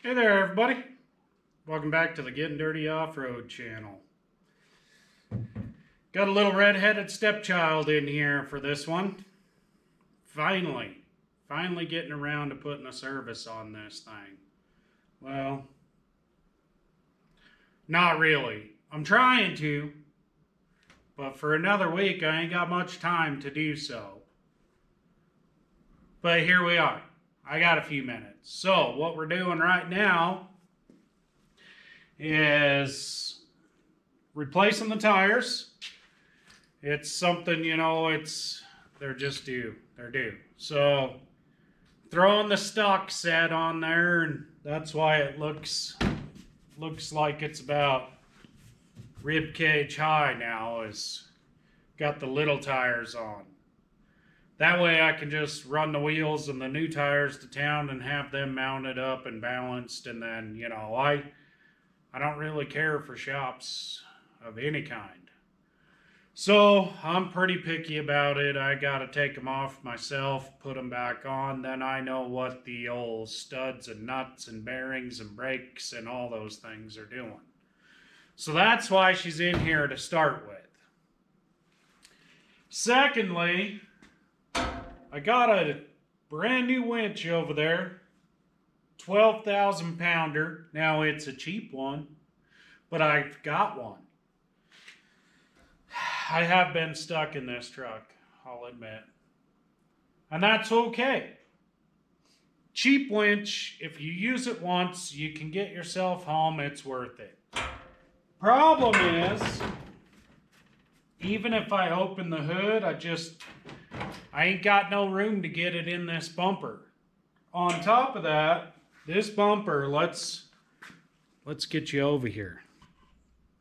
Hey there, everybody. Welcome back to the Getting Dirty Off-Road channel. Got a little red-headed stepchild in here for this one. Finally getting around to putting a service on this thing. Well, not really. I'm trying to, but for another week I ain't got much time to do so. But here we are. I got a few minutes. So what we're doing right now is replacing the tires. It's something, you know, they're just due. They're due. So throwing the stock set on there, and that's why it looks like it's about rib cage high now. Is got the little tires on. That way I can just run the wheels and the new tires to town and have them mounted up and balanced. And then, you know, I don't really care for shops of any kind. So I'm pretty picky about it. I got to take them off myself, put them back on. Then I know what the old studs and nuts and bearings and brakes and all those things are doing. So that's why she's in here to start with. Secondly, I got a brand new winch over there, 12,000 pounder. Now it's a cheap one, but I've got one. I have been stuck in this truck, I'll admit. And that's okay. Cheap winch, if you use it once, you can get yourself home, it's worth it. Problem is, even if I open the hood, I ain't got no room to get it in this bumper. On top of that, this bumper, let's get you over here.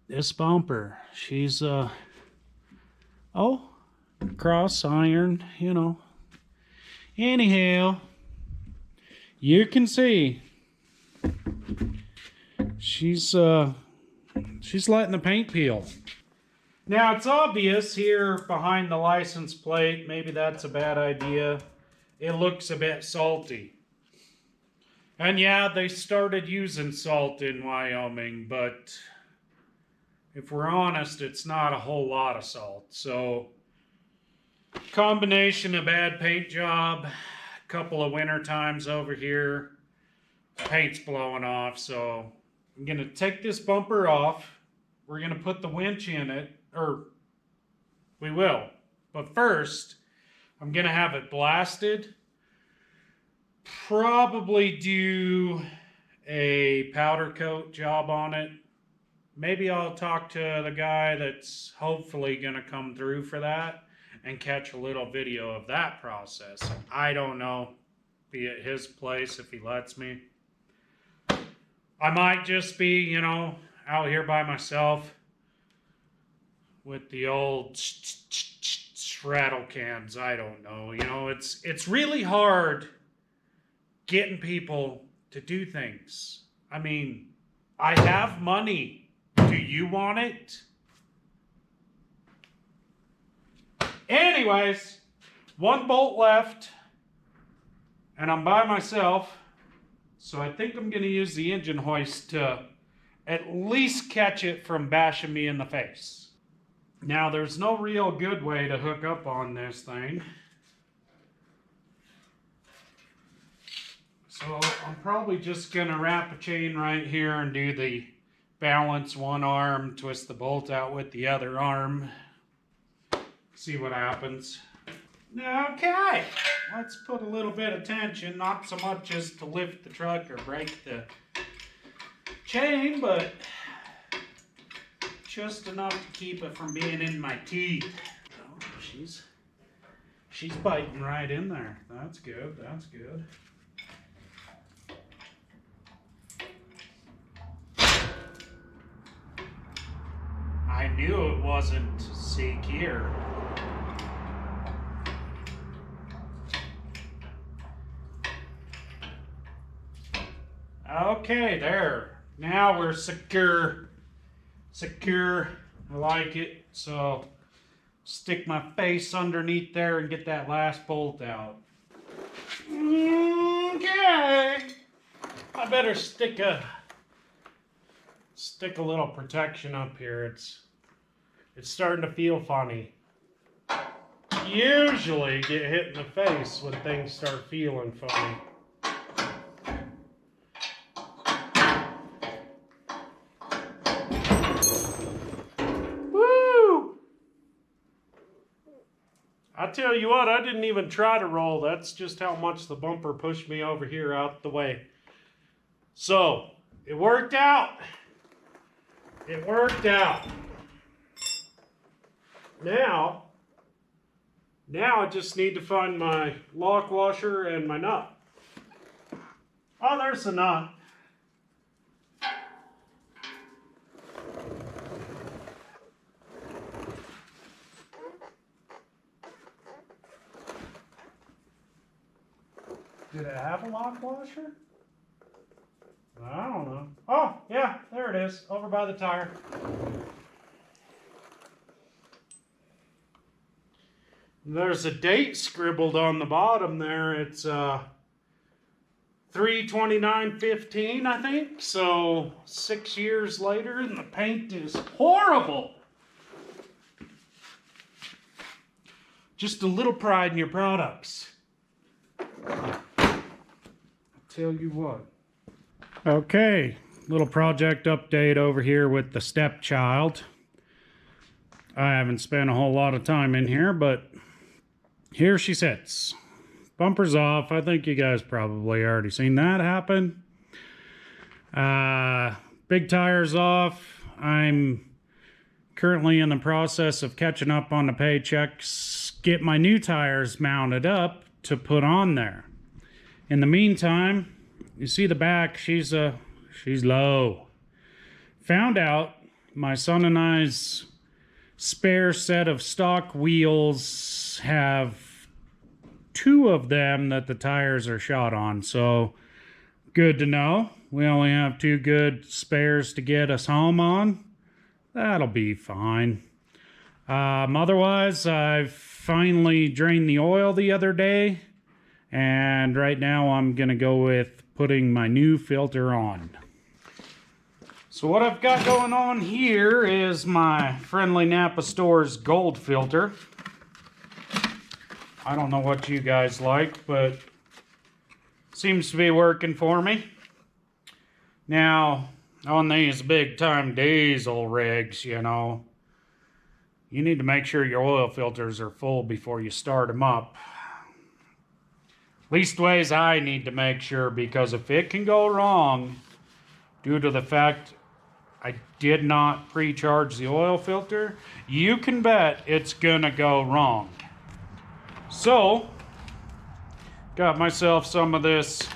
This bumper, she's cross iron, you know. Anyhow, you can see she's letting the paint peel. Now, it's obvious here behind the license plate, maybe that's a bad idea. It looks a bit salty. And yeah, they started using salt in Wyoming, but if we're honest, it's not a whole lot of salt. So, combination of bad paint job, a couple of winter times over here, paint's blowing off. So, I'm going to take this bumper off. We're going to put the winch in it. Or, we will. But first, I'm going to have it blasted. Probably do a powder coat job on it. Maybe I'll talk to the guy that's hopefully going to come through for that and catch a little video of that process. I don't know. Be at his place if he lets me. I might just be, you know, out here by myself with the old rattle cans. I don't know. You know, it's really hard getting people to do things. I mean, I have money. Do you want it? Anyways, one bolt left, and I'm by myself, so I think I'm going to use the engine hoist to at least catch it from bashing me in the face. Now, there's no real good way to hook up on this thing. So, I'm probably just going to wrap a chain right here and do the balance one arm, twist the bolt out with the other arm. See what happens. Okay, let's put a little bit of tension, not so much as to lift the truck or break the chain, but just enough to keep it from being in my teeth. Oh, she's biting right in there. That's good, that's good. I knew it wasn't secure. Okay, there. Now we're secure. Secure. I like it. So, stick my face underneath there and get that last bolt out. Okay. I better stick a little protection up here. It's starting to feel funny. Usually get hit in the face when things start feeling funny. Woo! I tell you what, I didn't even try to roll. That's just how much the bumper pushed me over here out the way. So, it worked out. It worked out. Now I just need to find my lock washer and my nut. Oh, there's the nut. Did it have a lock washer? I don't know. Oh, yeah, there it is, over by the tire. There's a date scribbled on the bottom there. It's 3/29/15, I think. So 6 years later, and the paint is horrible. Just a little pride in your products. I'll tell you what. Okay, little project update over here with the stepchild. I haven't spent a whole lot of time in here, but here she sits. Bumper's off. I think you guys probably already seen that happen. Big tire's off. I'm currently in the process of catching up on the paychecks, get my new tires mounted up to put on there. In the meantime, you see the back, she's low. Found out my son and I's spare set of stock wheels have 2 of them that the tires are shot on, so good to know. We only have 2 good spares to get us home on. That'll be fine. Otherwise, I've finally drained the oil the other day, and right now I'm gonna go with putting my new filter on. So what I've got going on here is my friendly Napa Stores gold filter. I don't know what you guys like, but seems to be working for me. Now, on these big time diesel rigs, you know, you need to make sure your oil filters are full before you start them up. Leastways I need to make sure, because if it can go wrong due to the fact I did not pre-charge the oil filter, you can bet it's gonna go wrong. So, got myself some of this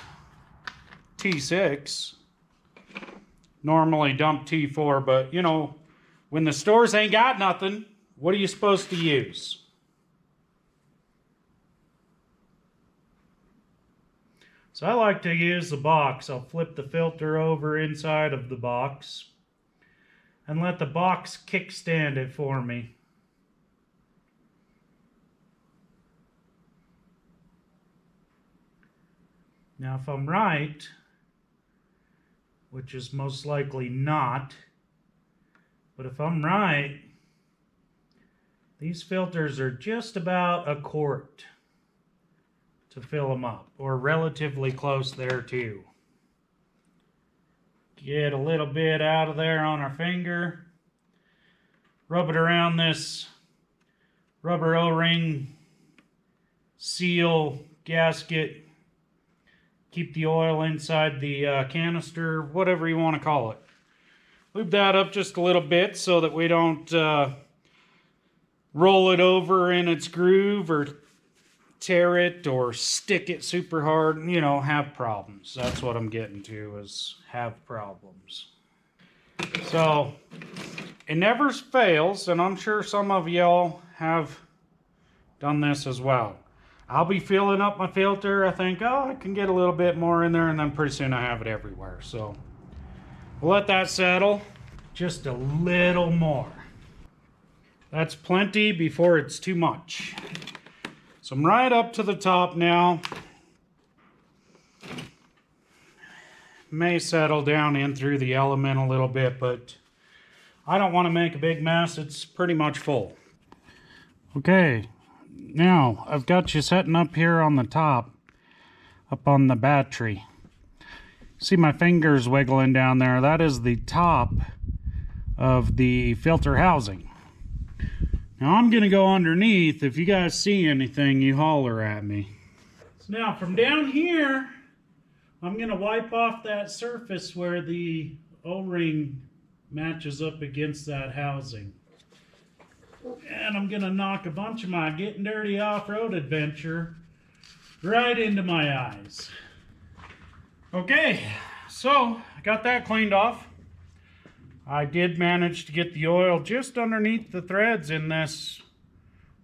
T6. Normally dump T4, but you know, when the stores ain't got nothing, what are you supposed to use? So I like to use the box. I'll flip the filter over inside of the box and let the box kickstand it for me. Now if I'm right, which is most likely not, but if I'm right, these filters are just about a quart to fill them up, or relatively close there too. Get a little bit out of there on our finger, rub it around this rubber O-ring seal gasket, keep the oil inside the canister, whatever you want to call it. Lube that up just a little bit so that we don't roll it over in its groove or tear it or stick it super hard, you know, have problems. That's what I'm getting to, is have problems. So it never fails, and I'm sure some of y'all have done this as well. I'll be filling up my filter. I think, oh, I can get a little bit more in there, and then pretty soon I have it everywhere. So we'll let that settle just a little more. That's plenty before it's too much. So I'm right up to the top now. may settle down in through the element a little bit, but I don't want to make a big mess. It's pretty much full. Okay, now I've got you setting up here on the top, up on the battery. See my fingers wiggling down there? That is the top of the filter housing. Now I'm going to go underneath. If you guys see anything, you holler at me. So now from down here, I'm going to wipe off that surface where the O-ring matches up against that housing. And I'm going to knock a bunch of my getting dirty off-road adventure right into my eyes. Okay, so I got that cleaned off. I did manage to get the oil just underneath the threads in this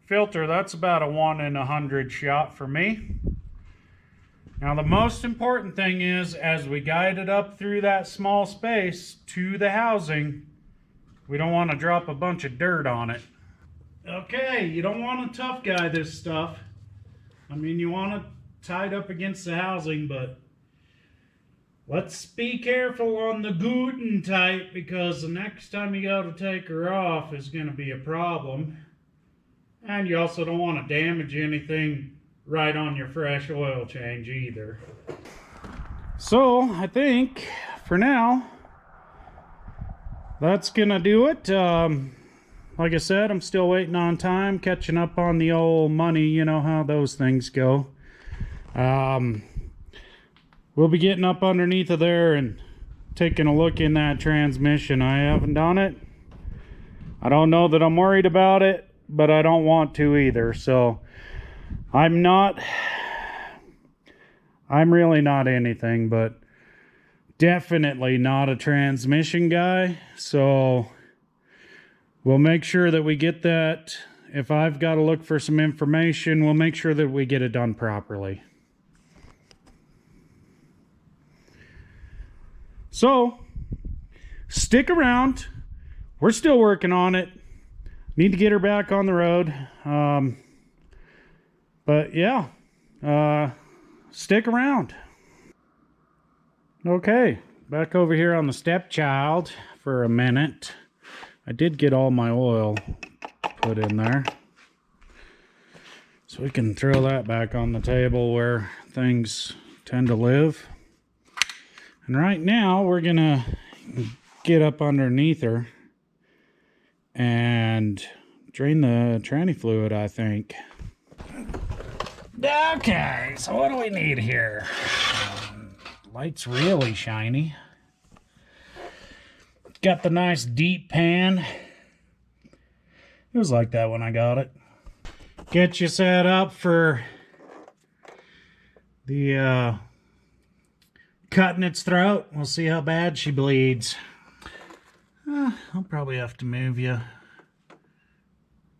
filter. That's about a 1 in 100 shot for me. Now the most important thing is, as we guide it up through that small space to the housing, we don't want to drop a bunch of dirt on it. Okay, you don't want to tough guy this stuff. I mean, you want it tied up against the housing, but let's be careful on the Guten type, because the next time you go to take her off is going to be a problem. And you also don't want to damage anything right on your fresh oil change either. So I think for now that's gonna do it. Like I said, I'm still waiting on time, catching up on the old money. You know how those things go. We'll be getting up underneath of there and taking a look in that transmission. I haven't done it. I don't know that I'm worried about it, but I don't want to either. So I'm really not anything, but definitely not a transmission guy. So we'll make sure that we get that. If I've got to look for some information, we'll make sure that we get it done properly. So stick around. We're still working on it. Need to get her back on the road. But yeah, stick around. Okay, back over here on the stepchild for a minute. I did get all my oil put in there, so we can throw that back on the table where things tend to live. And right now we're gonna get up underneath her and drain the tranny fluid, I think. Okay, so what do we need here? Light's really shiny. Got the nice deep pan. It was like that when I got it. Get you set up for the cutting its throat. We'll see how bad she bleeds. I'll probably have to move you.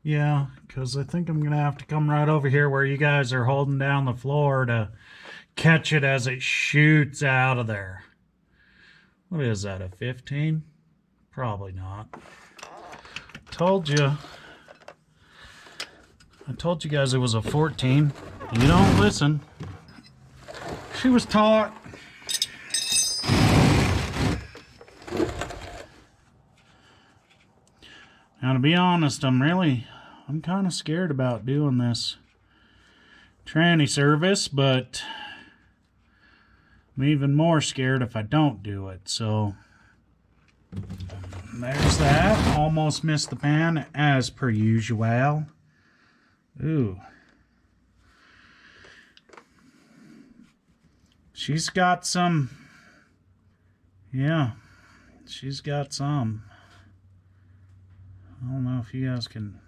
Yeah, because I think I'm going to have to come right over here where you guys are holding down the floor to catch it as it shoots out of there. What is that, a 15? Probably not. Told you. I told you guys it was a 14. You don't listen. She was taught. Now, to be honest, I'm kind of scared about doing this tranny service, but I'm even more scared if I don't do it. So there's that. Almost missed the pan as per usual. Ooh. She's got some. Yeah, she's got some. I don't know if you guys can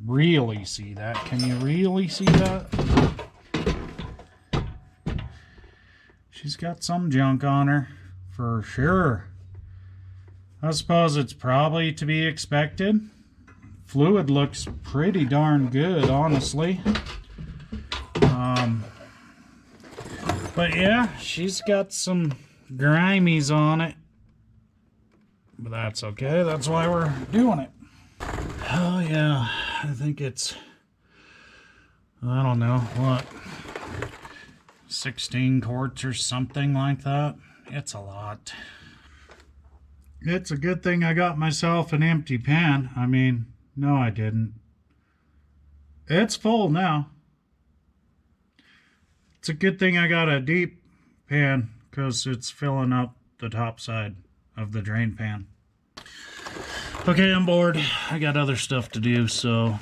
really see that. Can you really see that? She's got some junk on her, for sure. I suppose it's probably to be expected. Fluid looks pretty darn good, honestly. But yeah, she's got some grimies on it. But that's okay. That's why we're doing it. Oh yeah, I think it's, I don't know what. 16 quarts or something like that. It's a lot. It's a good thing I got myself an empty pan. I mean, no, I didn't. It's full now. It's a good thing I got a deep pan because it's filling up the top side of the drain pan. Okay, I'm bored. I got other stuff to do, so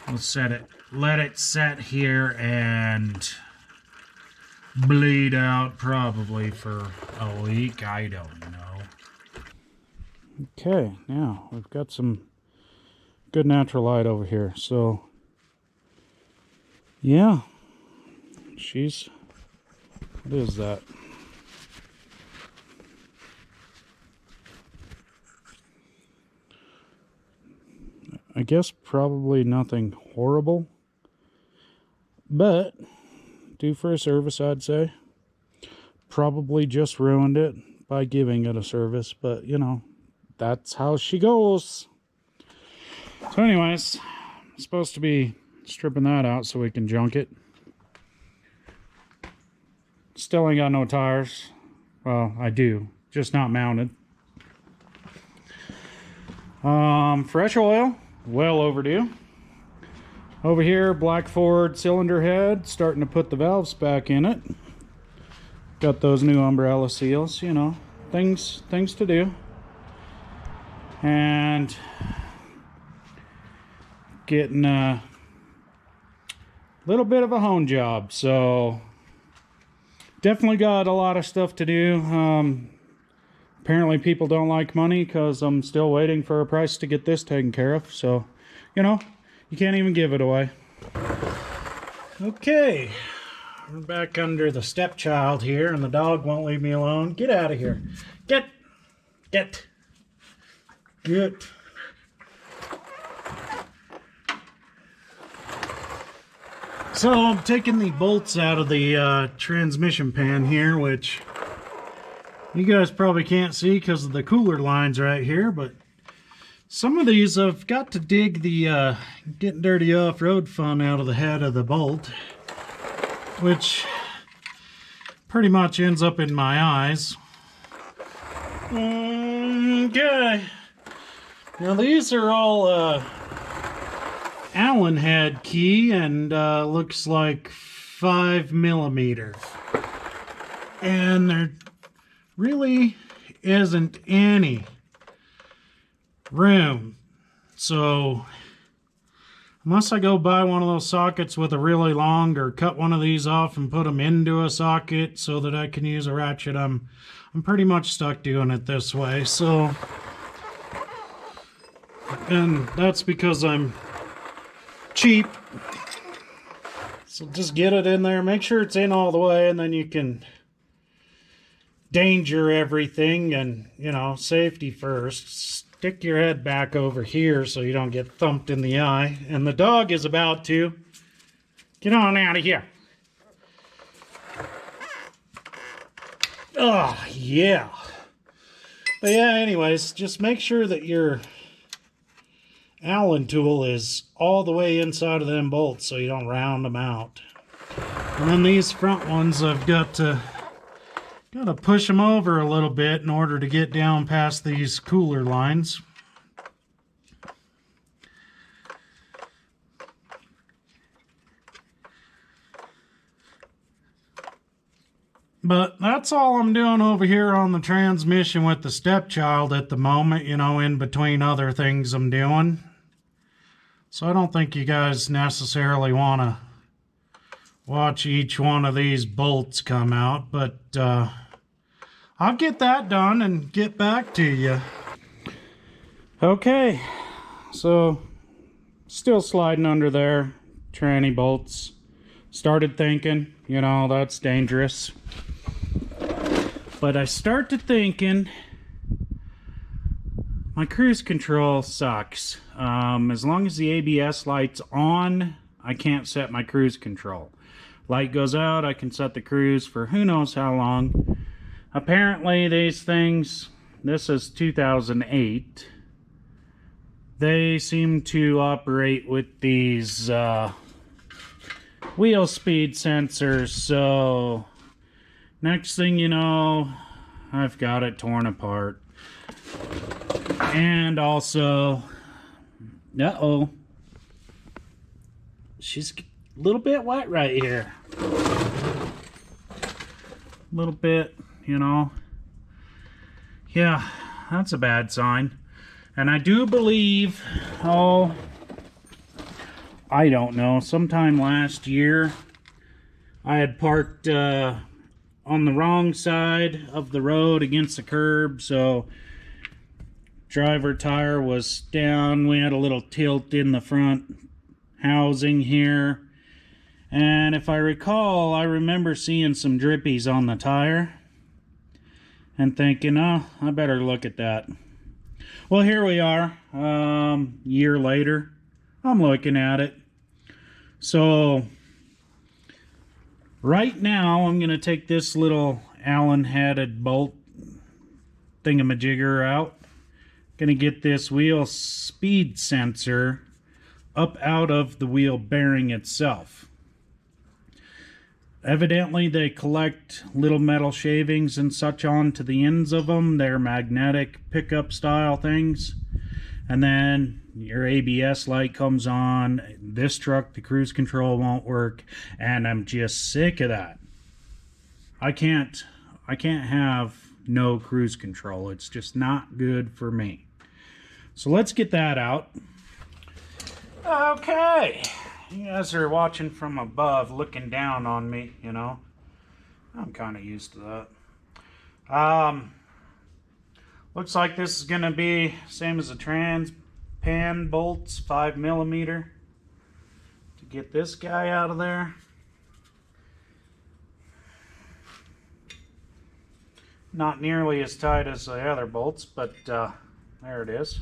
let's let it set here and bleed out probably for a week. I don't know. Okay, now we've got some good natural light over here. So, yeah, what is that? I guess probably nothing horrible, but due for a service, I'd say. Probably just ruined it by giving it a service, but you know, that's how she goes. So anyways, I'm supposed to be stripping that out so we can junk it. Still ain't got no tires. Well, I do, just not mounted. Fresh oil, well overdue. Over here, black Ford cylinder head, starting to put the valves back in it. Got those new umbrella seals, you know, things to do. And getting a little bit of a hone job, so definitely got a lot of stuff to do. Apparently people don't like money because I'm still waiting for a price to get this taken care of, so you know, you can't even give it away. Okay, we're back under the stepchild here, and the dog won't leave me alone. Get out of here. Get. So I'm taking the bolts out of the transmission pan here, which you guys probably can't see because of the cooler lines right here, but some of these I've got to dig the Getting Dirty Off-Road fun out of the head of the bolt, which pretty much ends up in my eyes. Okay. Now these are all Allen head key and looks like 5mm. And there really isn't any room, so unless I go buy one of those sockets with a really long, or cut one of these off and put them into a socket so that I can use a ratchet, I'm pretty much stuck doing it this way. So, and that's because I'm cheap. So just get it in there, make sure it's in all the way, and then you can danger everything, and you know, safety first. Stick your head back over here so you don't get thumped in the eye. And the dog is about to. Get on out of here. Oh, yeah. But yeah, anyways, just make sure that your Allen tool is all the way inside of them bolts so you don't round them out. And then these front ones, I've got to push them over a little bit in order to get down past these cooler lines. But that's all I'm doing over here on the transmission with the stepchild at the moment, you know, in between other things I'm doing. So I don't think you guys necessarily want to watch each one of these bolts come out, but I'll get that done and get back to you. Okay, so still sliding under there, tranny bolts. Started thinking, you know, that's dangerous. But I started thinking my cruise control sucks. As long as the ABS light's on, I can't set my cruise control. Light goes out, I can set the cruise for who knows how long. Apparently these things, this is 2008, they seem to operate with these wheel speed sensors. So next thing you know, I've got it torn apart. And also, she's a little bit wet right here. A little bit, you know. Yeah, that's a bad sign. And I do believe, I don't know, sometime last year, I had parked on the wrong side of the road against the curb, so driver tire was down. We had a little tilt in the front housing here, and if I recall, I remember seeing some drippies on the tire and thinking, oh, I better look at that. Well, here we are, year later. I'm looking at it. So right now I'm gonna take this little Allen-headed bolt thingamajigger out. Gonna get this wheel speed sensor up out of the wheel bearing itself. Evidently they collect little metal shavings and such onto the ends of them. They're magnetic pickup style things. And then your ABS light comes on. This truck, the cruise control won't work, and I'm just sick of that. I can't have no cruise control. It's just not good for me. So let's get that out. Okay, you guys are watching from above, looking down on me, you know. I'm kind of used to that. Looks like this is gonna be same as the trans pan bolts, 5mm, to get this guy out of there. Not nearly as tight as the other bolts, but there it is.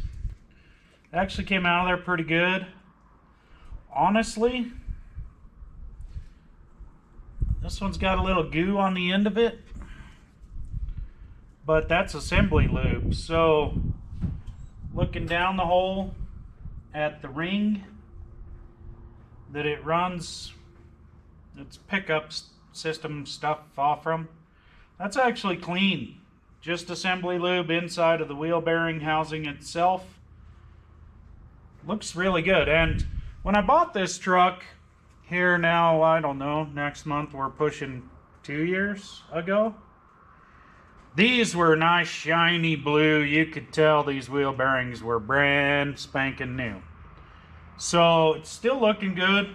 It actually came out of there pretty good. Honestly, this one's got a little goo on the end of it, but that's assembly lube. So looking down the hole at the ring that it runs its pickup system stuff off from, that's actually clean. Just assembly lube inside of the wheel bearing housing itself. Looks really good. And when I bought this truck here now, I don't know, next month we're pushing 2 years ago. These were nice shiny blue. You could tell these wheel bearings were brand spanking new. So it's still looking good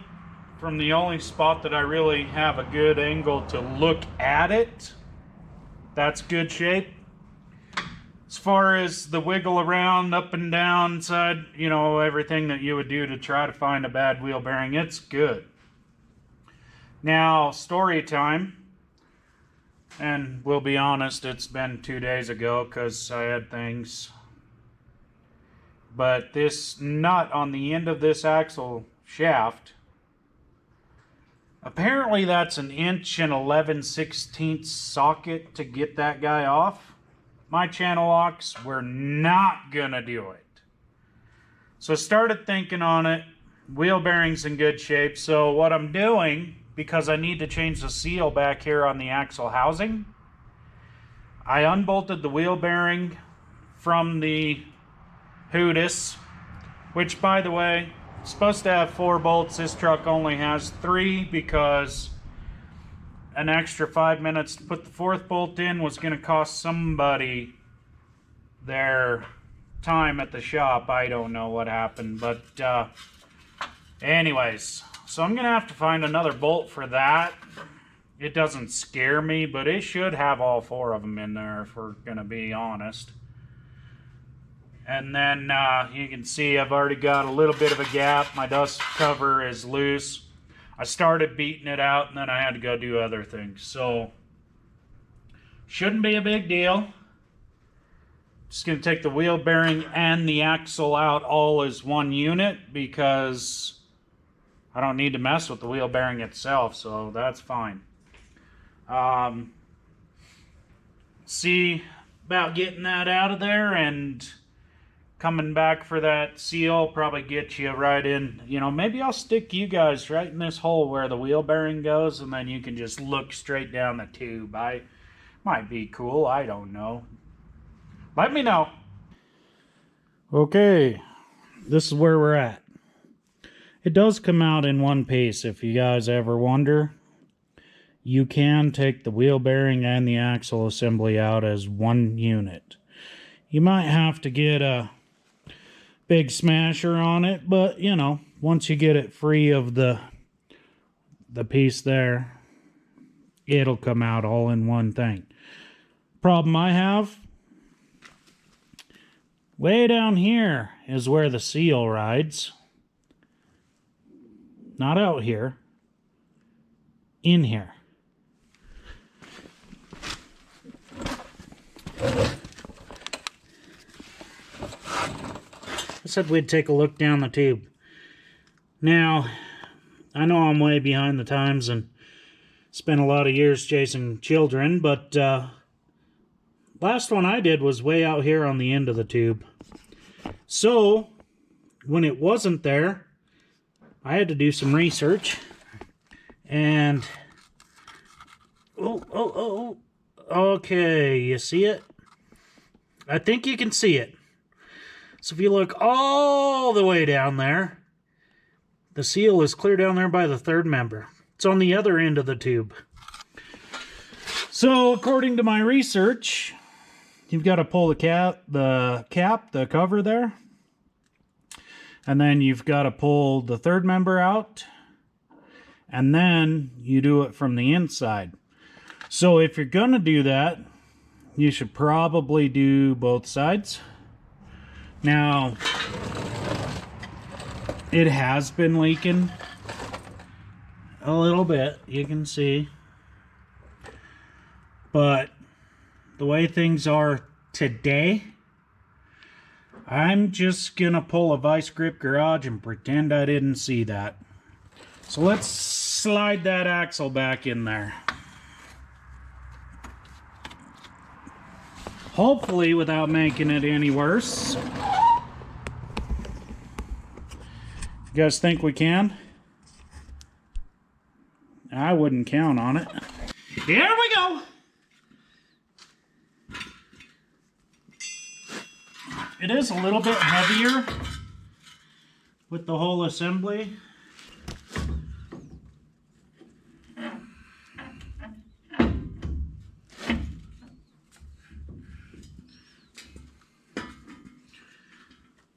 from the only spot that I really have a good angle to look at it. That's good shape. As far as the wiggle around, up and down side, you know, everything that you would do to try to find a bad wheel bearing, it's good. Now, story time. And we'll be honest, it's been 2 days ago because I had things. But this nut on the end of this axle shaft, apparently that's an 1.11/16 socket to get that guy off. My channel locks were not gonna do it. So I started thinking on it. Wheel bearing's in good shape. So what I'm doing, because I need to change the seal back here on the axle housing, I unbolted the wheel bearing from the Hoodis, which, by the way, is supposed to have 4 bolts. This truck only has 3 because an extra 5 minutes to put the 4th bolt in was going to cost somebody their time at the shop. I don't know what happened, but anyways, so I'm gonna have to find another bolt for that. It doesn't scare me, but it should have all 4 of them in there if we're gonna be honest. And then you can see I've already got a little bit of a gap. My dust cover is loose. I started beating it out and then I had to go do other things. So shouldn't be a big deal. Just gonna take the wheel bearing and the axle out all as one unit because I don't need to mess with the wheel bearing itself, so that's fine. See about getting that out of there, and coming back for that seal, probably get you right in, you know, maybe I'll stick you guys right in this hole where the wheel bearing goes, and then you can just look straight down the tube. Might be cool, I don't know. Let me know. Okay, this is where we're at. It does come out in one piece, if you guys ever wonder. You can take the wheel bearing and the axle assembly out as one unit. You might have to get a big smasher on it, but you know, once you get it free of the piece there, it'll come out all in one thing. Problem I have, way down here is where the seal rides. Not out here. In here. I said we'd take a look down the tube. Now, I know I'm way behind the times and spent a lot of years chasing children, but last one I did was way out here on the end of the tube. So, when it wasn't there, I had to do some research, and okay, you see it? I think you can see it. So if you look all the way down there, the seal is clear down there by the third member. It's on the other end of the tube. So according to my research, you've got to pull the cover there. And then you've got to pull the third member out. And then you do it from the inside. So if you're going to do that, you should probably do both sides. Now, it has been leaking a little bit, you can see. But the way things are today, I'm just gonna pull a vice grip garage and pretend I didn't see that. So let's slide that axle back in there. Hopefully without making it any worse. You guys think we can? I wouldn't count on it. Here we go! It is a little bit heavier with the whole assembly.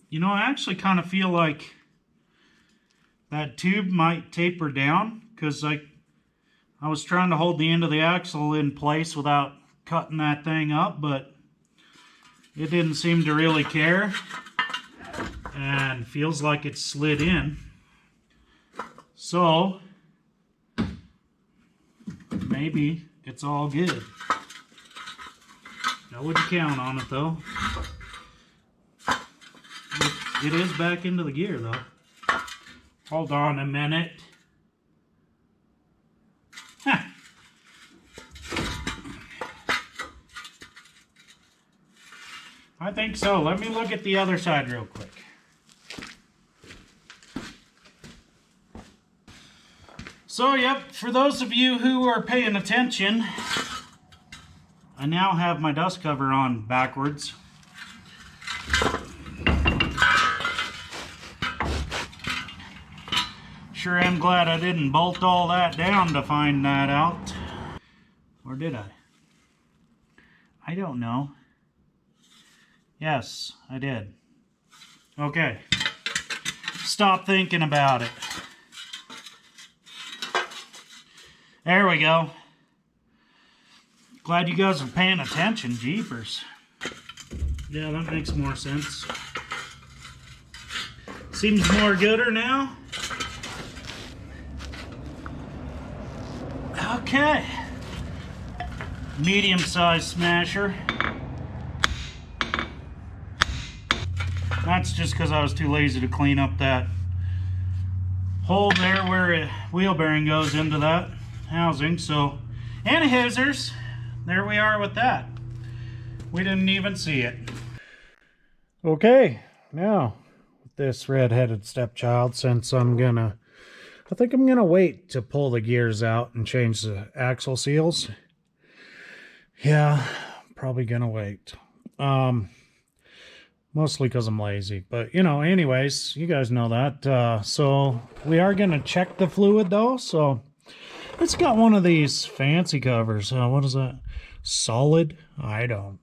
You know, I actually kind of feel like that tube might taper down, because I was trying to hold the end of the axle in place without cutting that thing up, but it didn't seem to really care, and feels like it slid in. So maybe it's all good. I wouldn't count on it though. It is back into the gear though. Hold on a minute. Huh. I think so. Let me look at the other side real quick. So, yep, for those of you who are paying attention, I now have my dust cover on backwards. Sure am glad I didn't bolt all that down to find that out. Or did I? I don't know. Yes, I did. Okay. Stop thinking about it. There we go. Glad you guys are paying attention, jeepers. Yeah, that makes more sense. Seems more gooder now. Okay. Medium-sized smasher. That's just because I was too lazy to clean up that hole there where a wheel bearing goes into that housing. So, and hyzers. There we are with that. We didn't even see it. Okay, now with this red-headed stepchild, since I think I'm gonna wait to pull the gears out and change the axle seals. Yeah, probably gonna wait. Mostly because I'm lazy, but you know, anyways, you guys know that. So we are gonna check the fluid though. So it's got one of these fancy covers. What is that? Solid? I don't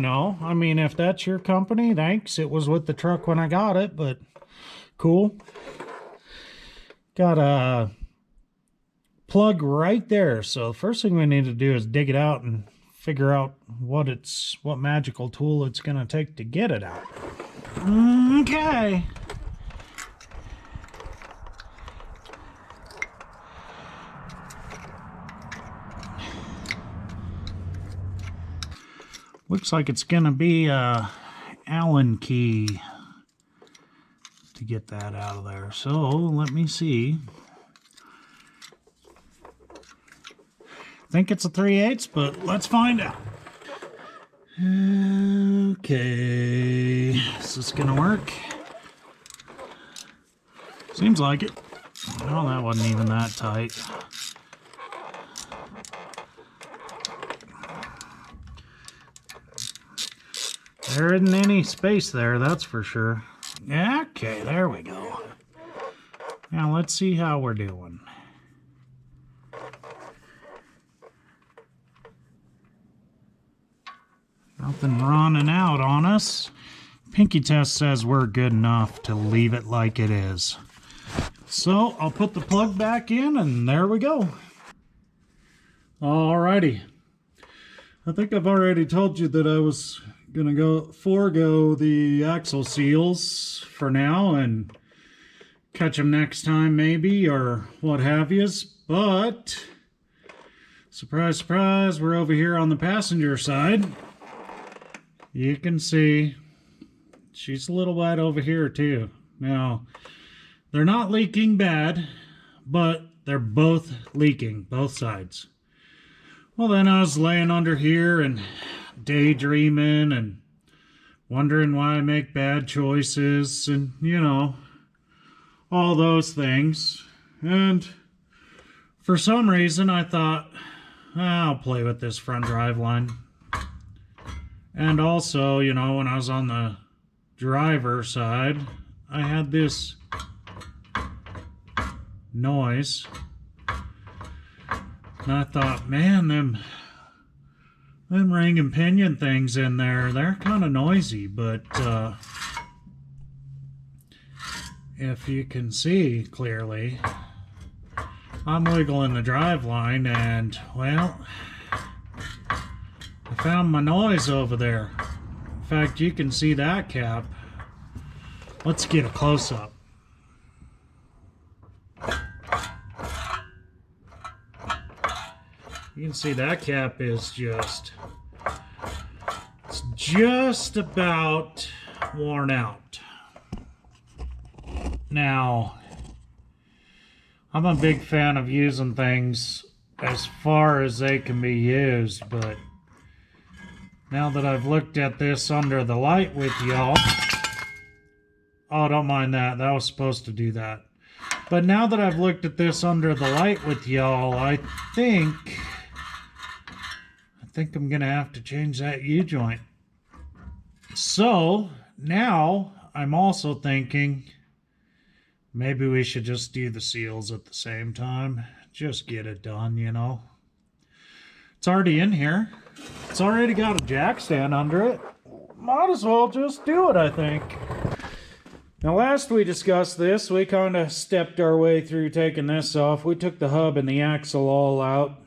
know. I mean, if that's your company, thanks. It was with the truck when I got it, but cool. Got a plug right there. So the first thing we need to do is dig it out and figure out what magical tool it's gonna take to get it out. Okay. Looks like it's gonna be a Allen key to get that out of there. So let me see. I think it's a 3/8, but let's find out. Okay, is this gonna work? Seems like it. Oh, that wasn't even that tight. There isn't any space there, that's for sure. Okay, there we go. Now let's see how we're doing. Nothing running out on us. Pinky test says we're good enough to leave it like it is. So I'll put the plug back in and there we go. Alrighty. I think I've already told you that I was gonna forego the axle seals for now and catch them next time maybe, or what have yous, but surprise, surprise, we're over here on the passenger side. You can see she's a little wet over here too. Now, they're not leaking bad, but they're both leaking, both sides. Well, then I was laying under here and daydreaming and wondering why I make bad choices and, you know, all those things. And for some reason I thought, I'll play with this front drive line. And also, you know, when I was on the driver side, I had this noise. And I thought, man, them ring and pinion things in there, they're kind of noisy, but if you can see clearly, I'm wiggling the drive line and, well, I found my noise over there. In fact, you can see that cap. Let's get a close-up. You can see that cap is just about worn out. Now, I'm a big fan of using things as far as they can be used, but now that I've looked at this under the light with y'all, oh, don't mind that. That was supposed to do that. But now that I've looked at this under the light with y'all, I think I'm gonna have to change that U-joint. So now I'm also thinking maybe we should just do the seals at the same time. Just get it done, you know. It's already in here. It's already got a jack stand under it. Might as well just do it, I think. Now, last we discussed this, we kind of stepped our way through taking this off. We took the hub and the axle all out,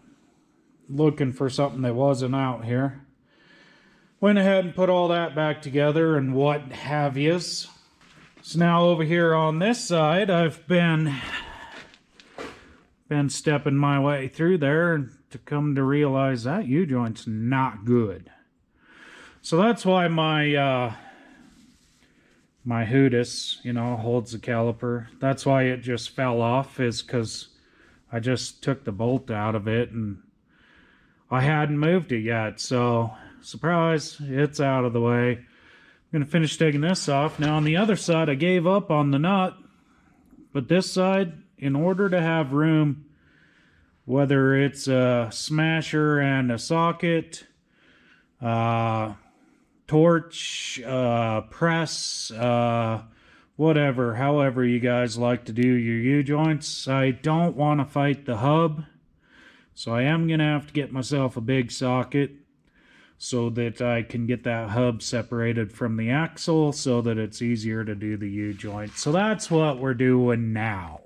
looking for something that wasn't out here. Went ahead and put all that back together and what have yous. So now over here on this side, I've been stepping my way through there to come to realize that U-joint's not good. So that's why my my Hootis, you know, holds the caliper. That's why it just fell off, is because I just took the bolt out of it and I hadn't moved it yet. So surprise, it's out of the way. I'm going to finish taking this off. Now on the other side, I gave up on the nut. But this side, in order to have room, whether it's a smasher and a socket, torch, press, whatever, however you guys like to do your U-joints, I don't want to fight the hub. So I am going to have to get myself a big socket so that I can get that hub separated from the axle so that it's easier to do the U-joint. So that's what we're doing now.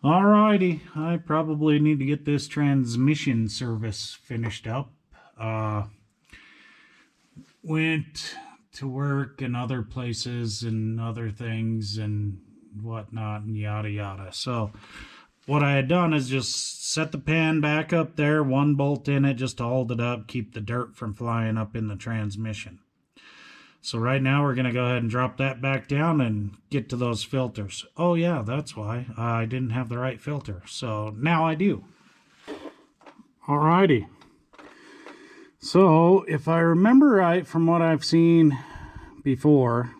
Alrighty, I probably need to get this transmission service finished up. Went to work and other places and other things and whatnot and yada yada. So what I had done is just set the pan back up there, one bolt in it just to hold it up, keep the dirt from flying up in the transmission. So right now we're going to go ahead and drop that back down and get to those filters. Oh yeah, that's why I didn't have the right filter. So now I do. Alrighty. So if I remember right from what I've seen before,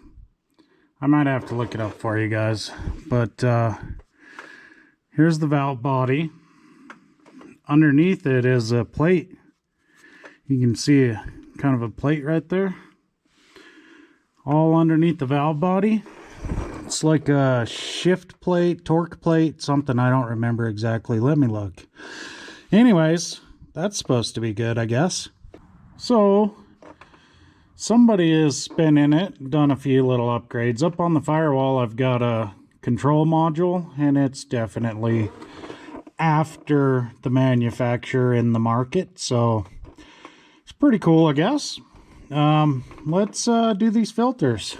I might have to look it up for you guys, but here's the valve body. Underneath it is a plate. You can see kind of a plate right there. All underneath the valve body. It's like a shift plate, torque plate, something I don't remember exactly. Let me look. Anyways, that's supposed to be good, I guess. So, somebody has been in it, done a few little upgrades. Up on the firewall, I've got a control module, and it's definitely after the manufacturer in the market, so it's pretty cool, I guess. Let's do these filters.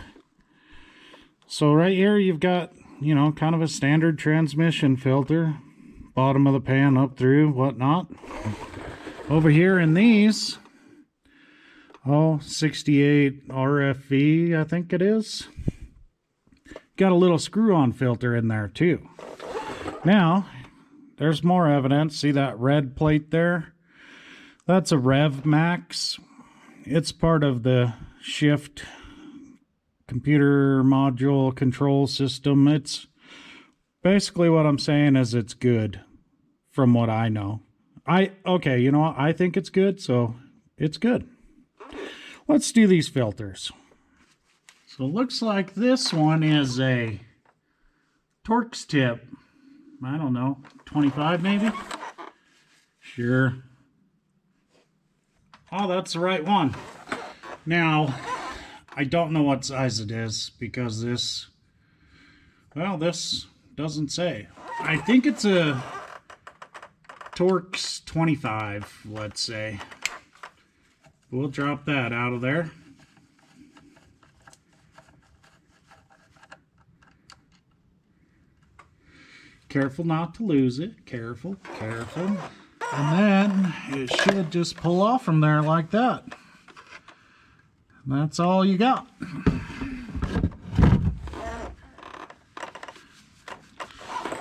So right here you've got, you know, kind of a standard transmission filter, bottom of the pan up through, whatnot. Over here in these, 68 RFV, I think it is. Got a little screw-on filter in there too. Now, there's more evidence. See that red plate there? That's a Rev Max. It's part of the shift computer module control system. It's basically what I'm saying is it's good from what I know. Okay, you know what? I think it's good, so it's good. Let's do these filters. So it looks like this one is a Torx tip. I don't know, 25 maybe? Sure. Oh, that's the right one. Now, I don't know what size it is because this, well, this doesn't say. I think it's a Torx 25, let's say. We'll drop that out of there. Careful not to lose it. Careful, careful. And then it should just pull off from there like that. That's all you got.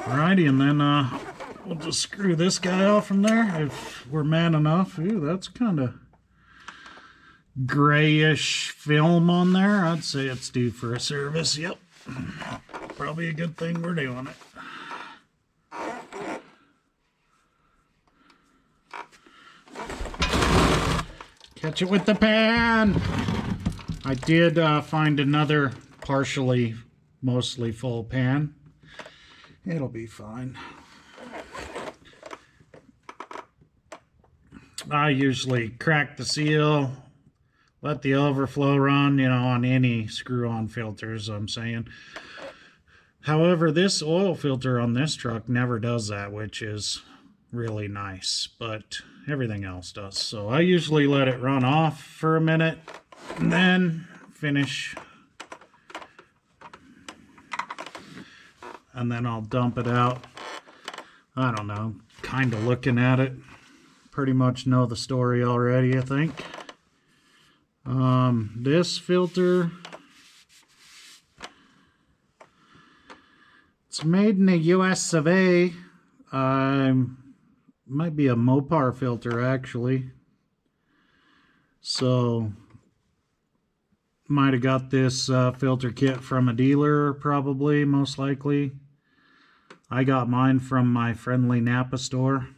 Alrighty, and then we'll just screw this guy off from there if we're man enough. Ooh, that's kind of grayish film on there. I'd say it's due for a service. Yep. Probably a good thing we're doing it. Catch it with the pan. I did find another partially, mostly full pan. It'll be fine. I usually crack the seal, let the overflow run, you know, on any screw-on filters, I'm saying. However, this oil filter on this truck never does that, which is really nice, but everything else does. So I usually let it run off for a minute and then finish, and then I'll dump it out. I don't know, kind of looking at it, pretty much know the story already, I think. This filter, it's made in the US of A. Might be a Mopar filter actually. So Might have got this filter kit from a dealer, probably, most likely. I got mine from my friendly Napa store.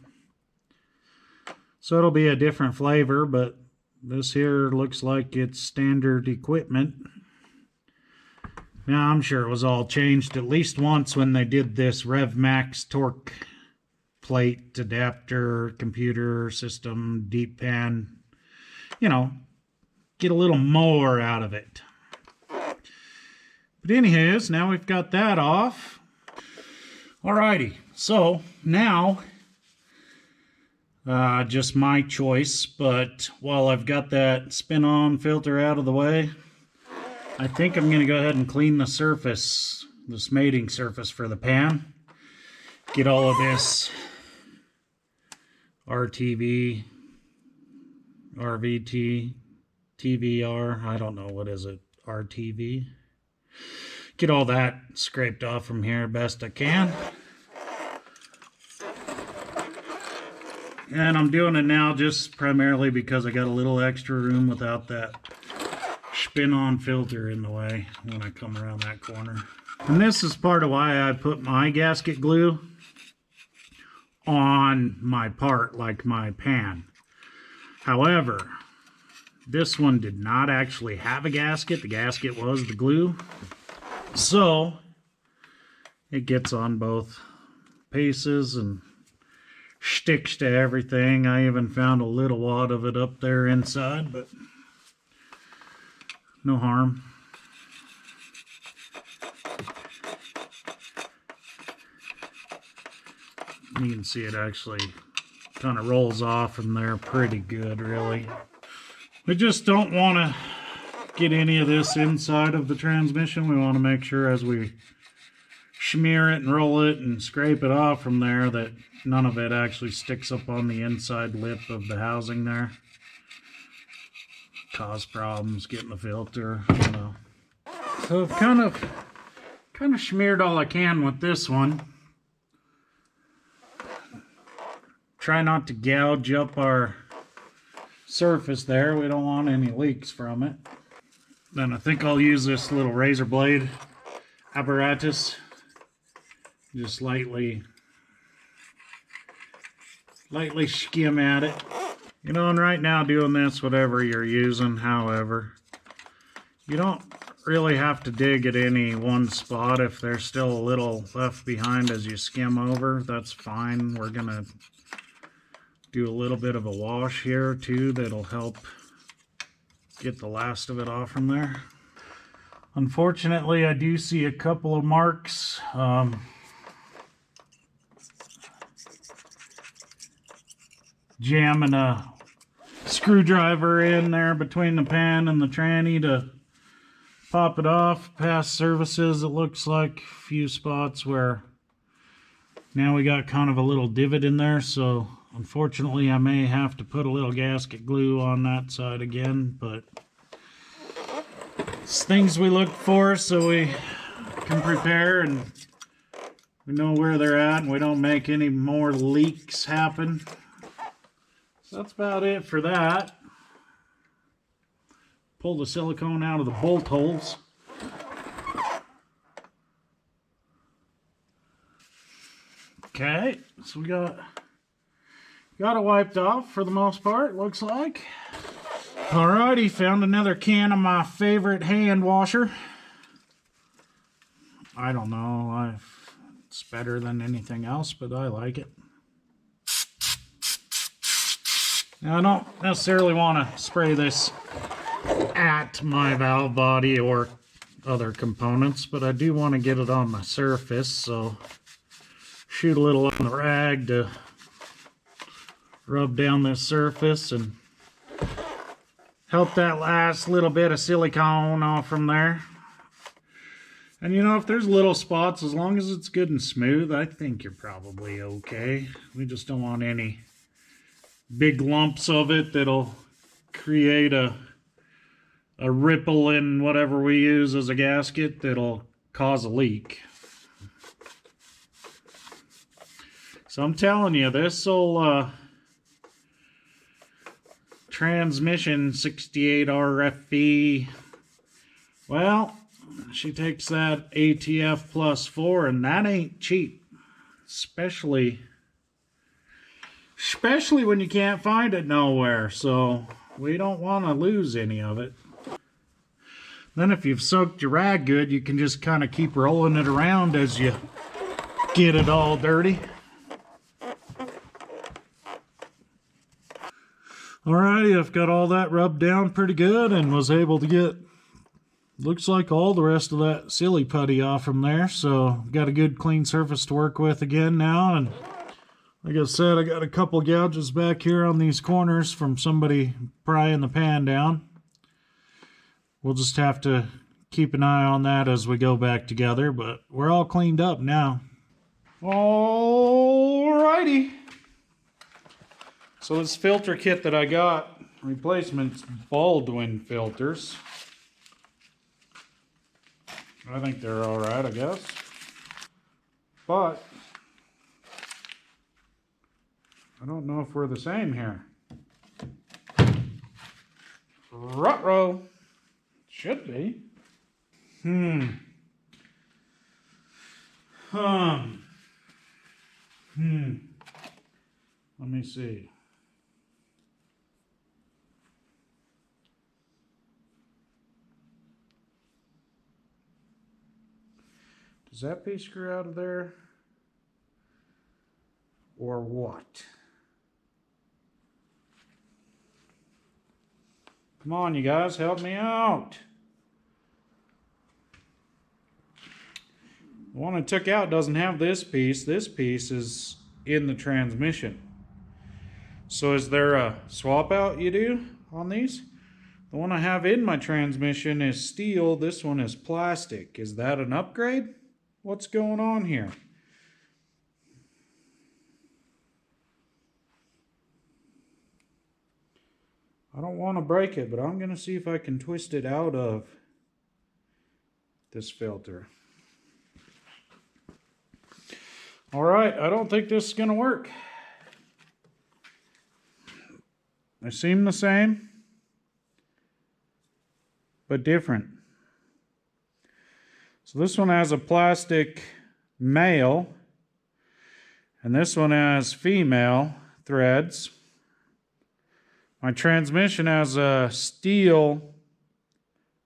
So it'll be a different flavor, but this here looks like it's standard equipment. Now, I'm sure it was all changed at least once when they did this RevMax torque plate adapter, computer system, deep pan. You know, get a little more out of it. But anyways, now we've got that off. Alrighty, so now, just my choice, but while I've got that spin-on filter out of the way, I think I'm going to go ahead and clean the surface, this mating surface for the pan. Get all of this RTV, RVT, TVR, I don't know, what is it, RTV? Get all that scraped off from here best I can. And I'm doing it now just primarily because I got a little extra room without that spin-on filter in the way when I come around that corner. And this is part of why I put my gasket glue on my part, like my pan. However, this one did not actually have a gasket. The gasket was the glue. So it gets on both pieces and sticks to everything. I even found a little wad of it up there inside, but no harm. You can see it actually kind of rolls off in there pretty good, really. We just don't want to get any of this inside of the transmission. We want to make sure as we smear it and roll it and scrape it off from there that none of it actually sticks up on the inside lip of the housing there. Cause problems getting the filter, you know. So I've kind of smeared all I can with this one. Try not to gouge up our surface there. We don't want any leaks from it. Then I think I'll use this little razor blade apparatus. Just lightly skim at it. You know, and right now doing this, whatever you're using, however, you don't really have to dig at any one spot. If there's still a little left behind as you skim over, that's fine. We're gonna do a little bit of a wash here too that'll help get the last of it off from there. Unfortunately, I do see a couple of marks. Jamming a screwdriver in there between the pan and the tranny to pop it off. Past services, it looks like a few spots where now we got kind of a little divot in there, so unfortunately I may have to put a little gasket glue on that side again, but it's things we look for so we can prepare and we know where they're at and we don't make any more leaks happen. So that's about it for that. Pull the silicone out of the bolt holes. Okay, so we got it wiped off for the most part, looks like. Alrighty, found another can of my favorite hand washer. I don't know, it's better than anything else, but I like it. Now, I don't necessarily want to spray this at my valve body or other components, but I do want to get it on the surface, so shoot a little on the rag to rub down this surface and help that last little bit of silicone off from there. And you know, if there's little spots, as long as it's good and smooth, I think you're probably okay. We just don't want any big lumps of it that'll create a ripple in whatever we use as a gasket that'll cause a leak. So I'm telling you, this'll transmission 68 RFB Well, she takes that ATF plus 4, and that ain't cheap. Especially when you can't find it nowhere. So we don't want to lose any of it. Then if you've soaked your rag good, you can just kind of keep rolling it around as you get it all dirty. Alrighty, I've got all that rubbed down pretty good and was able to get, looks like, all the rest of that silly putty off from there. So got a good clean surface to work with again now. And like I said, I got a couple gouges back here on these corners from somebody prying the pan down. We'll just have to keep an eye on that as we go back together, but we're all cleaned up now. Alrighty. So this filter kit that I got, replacement Baldwin filters. I think they're alright, I guess. But I don't know if we're the same here. Ruh-roh. Should be. Let me see. Does that piece screw out of there? Or what? Come on, you guys, help me out. The one I took out doesn't have this piece. This piece is in the transmission. So is there a swap out you do on these? The one I have in my transmission is steel. This one is plastic. Is that an upgrade? What's going on here? I don't want to break it, but I'm going to see if I can twist it out of this filter. Alright, I don't think this is going to work. They seem the same, but different. So this one has a plastic male, and this one has female threads. My transmission has a steel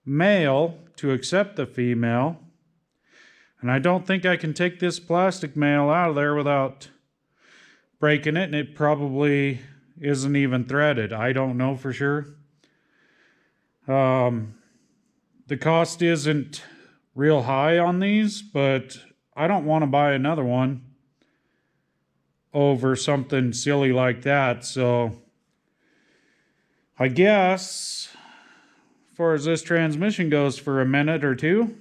male to accept the female. And I don't think I can take this plastic male out of there without breaking it. And it probably isn't even threaded. I don't know for sure. The cost isn't real high on these, but I don't want to buy another one over something silly like that. So I guess, as far as this transmission goes for a minute or two,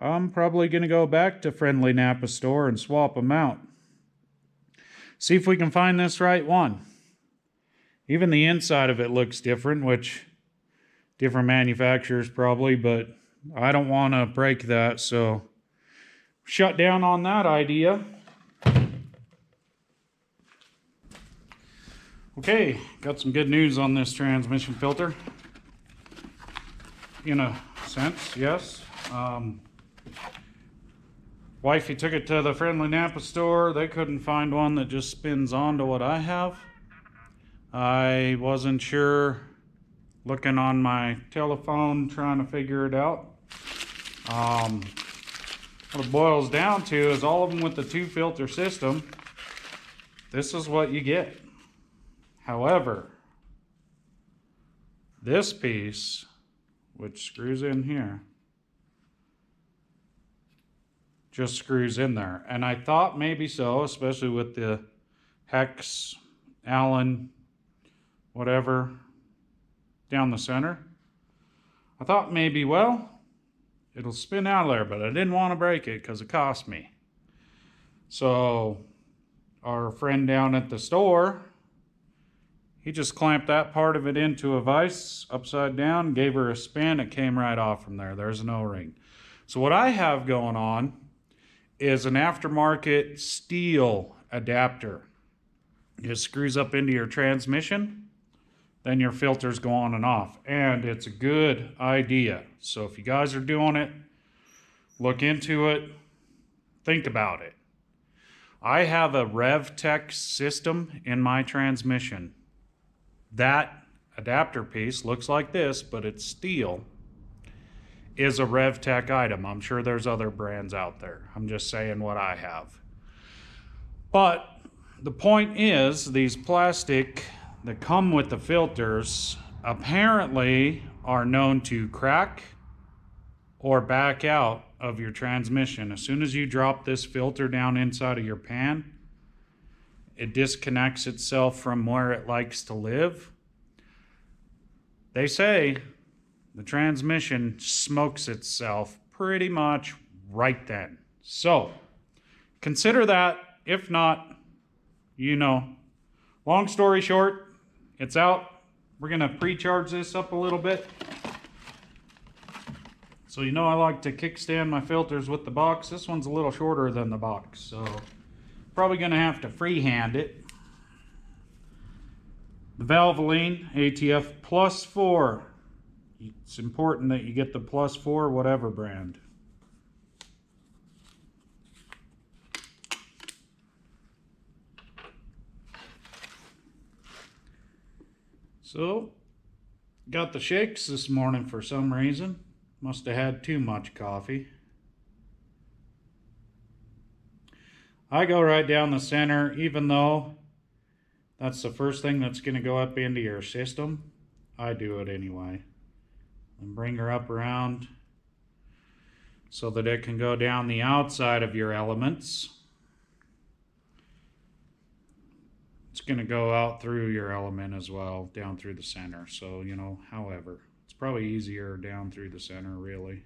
I'm probably going to go back to Friendly Napa store and swap them out. See if we can find this right one. Even the inside of it looks different, which different manufacturers probably, but I don't want to break that, so shut down on that idea. Okay, got some good news on this transmission filter. In a sense, yes. Wifey took it to the Friendly Napa store. They couldn't find one that just spins onto what I have. I wasn't sure, looking on my telephone, trying to figure it out. What it boils down to is all of them with the 2-filter system. This is what you get. However, this piece, which screws in here, just screws in there. And I thought maybe so, especially with the hex, Allen, whatever, down the center. I thought maybe, well, it'll spin out of there, but I didn't want to break it because it cost me. So our friend down at the store, he just clamped that part of it into a vise upside down, gave her a spin, it came right off from there. There's an O-ring. So what I have going on is an aftermarket steel adapter. It screws up into your transmission. then your filters go on and off. And it's a good idea. So if you guys are doing it, look into it, think about it. I have a RevTech system in my transmission. That adapter piece looks like this, but it's steel, is a RevTech item. I'm sure there's other brands out there. I'm just saying what I have. But the point is, these plastic that come with the filters apparently are known to crack or back out of your transmission. As soon as you drop this filter down inside of your pan, it disconnects itself from where it likes to live. They say the transmission smokes itself pretty much right then. So consider that. If not, you know. Long story short, it's out. We're gonna pre-charge this up a little bit. So you know I like to kickstand my filters with the box. This one's a little shorter than the box, so probably gonna have to freehand it. The Valvoline ATF Plus 4. It's important that you get the Plus 4, whatever brand. So, got the shakes this morning for some reason. Must have had too much coffee. I go right down the center, even though that's the first thing that's going to go up into your system. I do it anyway. And bring her up around so that it can go down the outside of your elements. It's going to go out through your element as well, down through the center. So, you know, however, it's probably easier down through the center, really.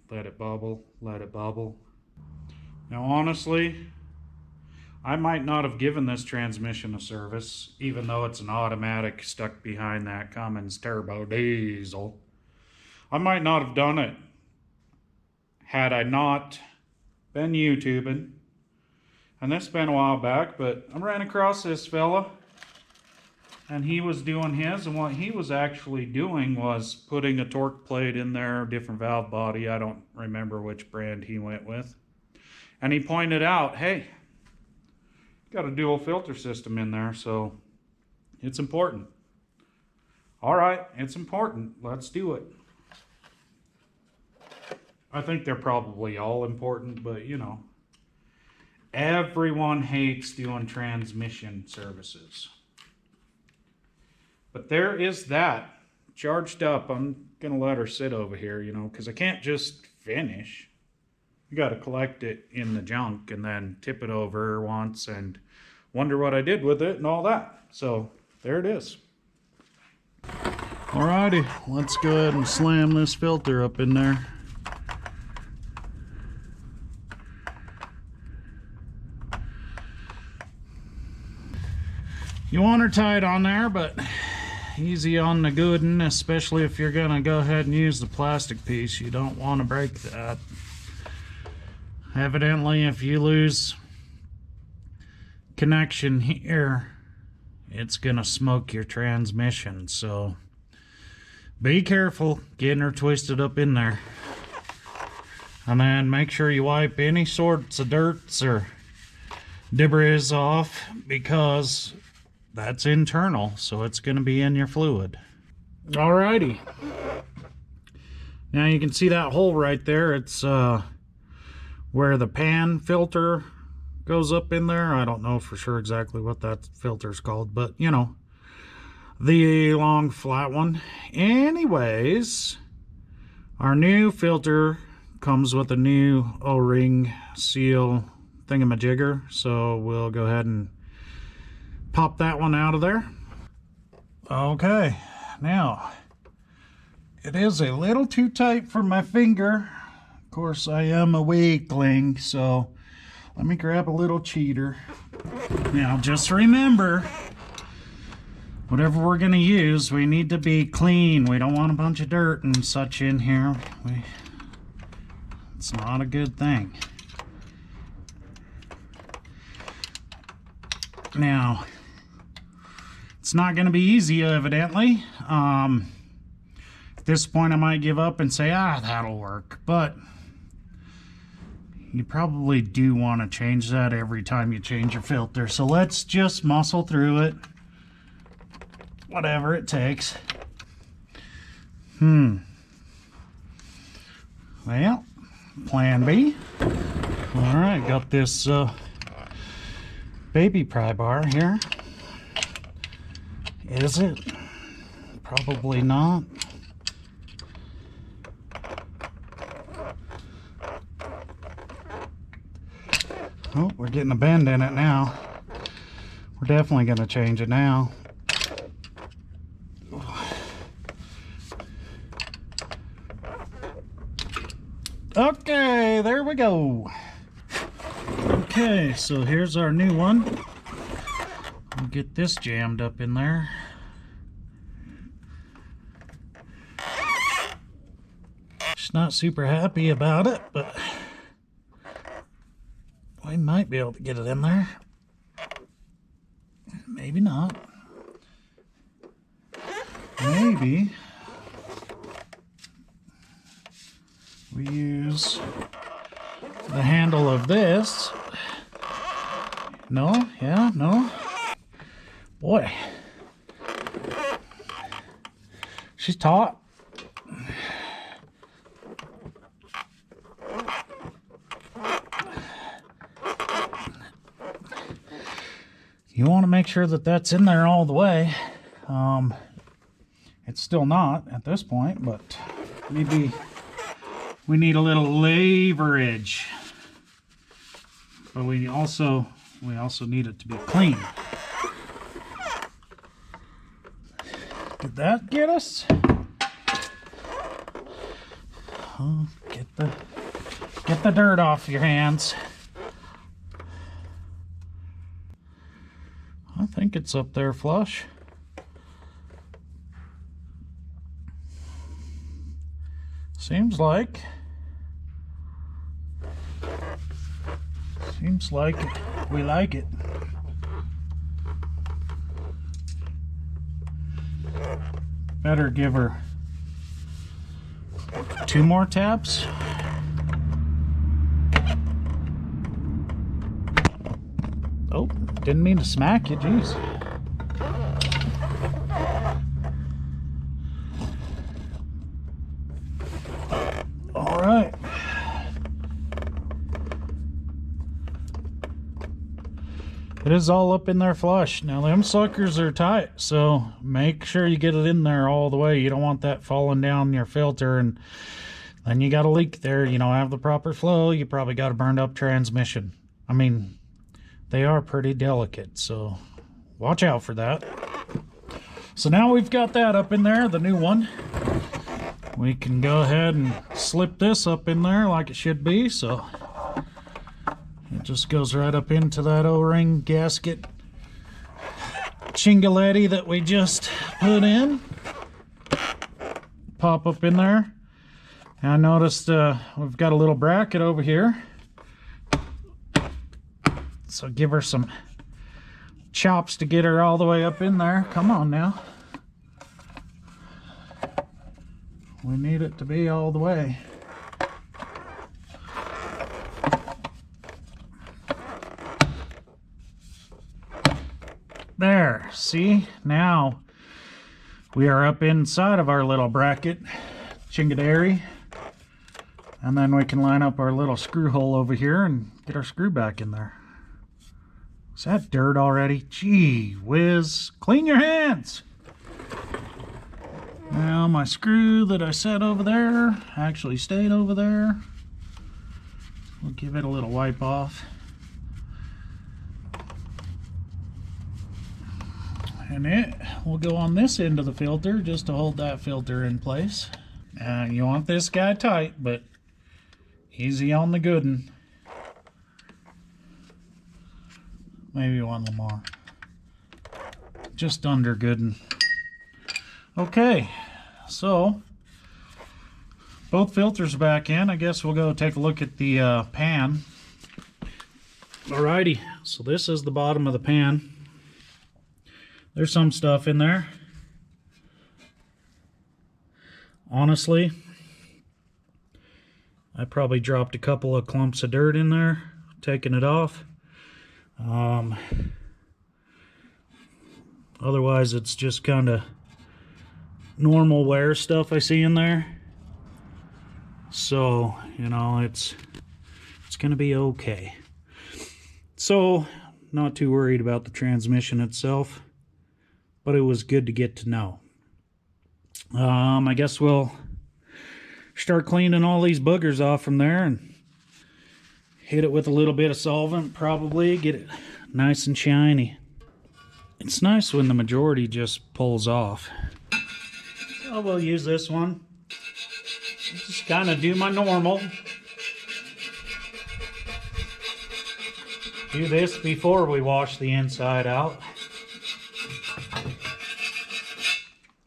Let it bubble, let it bubble. Now, honestly, I might not have given this transmission a service, even though it's an automatic stuck behind that Cummins turbo diesel. I might not have done it had I not been YouTubing. And this has been a while back, but I ran across this fella, and he was doing his, and what he was actually doing was putting a torque plate in there, different valve body. I don't remember which brand he went with. And he pointed out, hey, got a dual filter system in there, so it's important. All right, it's important. Let's do it. I think they're probably all important, but you know, everyone hates doing transmission services. But there is that charged up. I'm gonna let her sit over here, you know, because I can't just finish. You got to collect it in the junk and then tip it over once and wonder what I did with it and all that. So there it is. Alrighty, let's go ahead and slam this filter up in there. You want her tight on there, but easy on the good one, especially if you're gonna go ahead and use the plastic piece. You don't want to break that. Evidently, if you lose connection here, it's gonna smoke your transmission, so be careful getting her twisted up in there. And then make sure you wipe any sorts of dirts or debris off, because that's internal, so it's going to be in your fluid. Alrighty. Now you can see that hole right there. It's where the pan filter goes up in there. I don't know for sure exactly what that filter's called, but you know, the long flat one. Anyways, our new filter comes with a new O-ring seal thingamajigger, so we'll go ahead and pop that one out of there. Okay, now it is a little too tight for my finger. Of course, I am a weakling, so let me grab a little cheater. Now just remember, whatever we're going to use, we need to be clean. We don't want a bunch of dirt and such in here. It's not a good thing. Now, it's not going to be easy, evidently. At this point, I might give up and say, that'll work. But you probably do want to change that every time you change your filter. So let's just muscle through it. Whatever it takes. Well, plan B. Alright, got this baby pry bar here. Is it? Probably not. Oh, we're getting a bend in it now. We're definitely going to change it now. Okay, there we go. Okay, so here's our new one. We'll get this jammed up in there. Just not super happy about it, but we might be able to get it in there. Maybe not. Maybe we use the handle of this. No, yeah, no. Boy, she's taut. You want to make sure that that's in there all the way. It's still not at this point, but maybe we need a little leverage. But we also need it to be clean. Did that get us? Oh, get the dirt off your hands. I think it's up there flush. Seems like we like it. Better give her 2 more taps. Oh, didn't mean to smack you, jeez. All right. It is all up in there flush. Now them suckers are tight, so make sure you get it in there all the way. You don't want that falling down your filter and then you got a leak there. You don't have the proper flow. You probably got a burned up transmission. I mean, they are pretty delicate, so watch out for that. So now we've got that up in there, the new one. We can go ahead and slip this up in there like it should be, so it just goes right up into that O-ring gasket chingaletti that we just put in. Pop up in there. And I noticed we've got a little bracket over here. So give her some chops to get her all the way up in there. Come on now. We need it to be all the way. There, see? Now we are up inside of our little bracket chingadary. And then we can line up our little screw hole over here and get our screw back in there. Is that dirt already? Gee whiz. Clean your hands. Now my screw that I set over there actually stayed over there. We'll give it a little wipe off. And it will go on this end of the filter just to hold that filter in place. You want this guy tight, but easy on the good one. Maybe one little more. just under good. Okay, so both filters are back in. I guess we'll go take a look at the pan. Alrighty, so this is the bottom of the pan. There's some stuff in there. Honestly, I probably dropped a couple of clumps of dirt in there, taking it off. Otherwise, it's just kind of normal wear stuff I see in there. So, you know, it's gonna be okay. So, not too worried about the transmission itself, but it was good to get to know. I guess we'll start cleaning all these boogers off from there and hit it with a little bit of solvent, probably get it nice and shiny. It's nice when the majority just pulls off. So we'll use this one. Just kind of do my normal. Do this before we wash the inside out.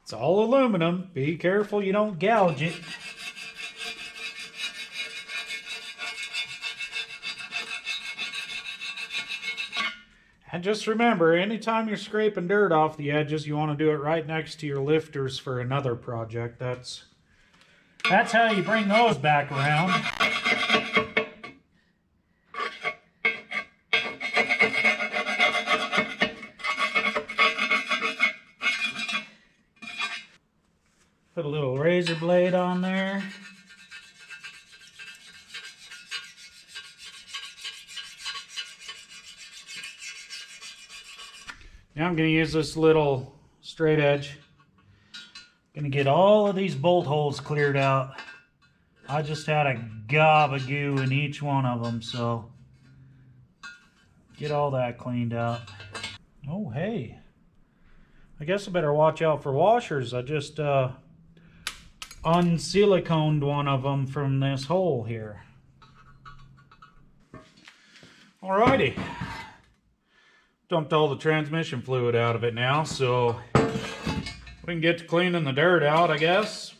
It's all aluminum. Be careful you don't gouge it. And just remember, anytime you're scraping dirt off the edges, you want to do it right next to your lifters for another project. That's how you bring those back around. Put a little razor blade on there. Now I'm going to use this little straight edge. Going to get all of these bolt holes cleared out. I just had a gob of goo in each one of them, so get all that cleaned out. Oh, hey. I guess I better watch out for washers. I just unsiliconed one of them from this hole here. Alrighty. Dumped all the transmission fluid out of it now, so we can get to cleaning the dirt out, I guess.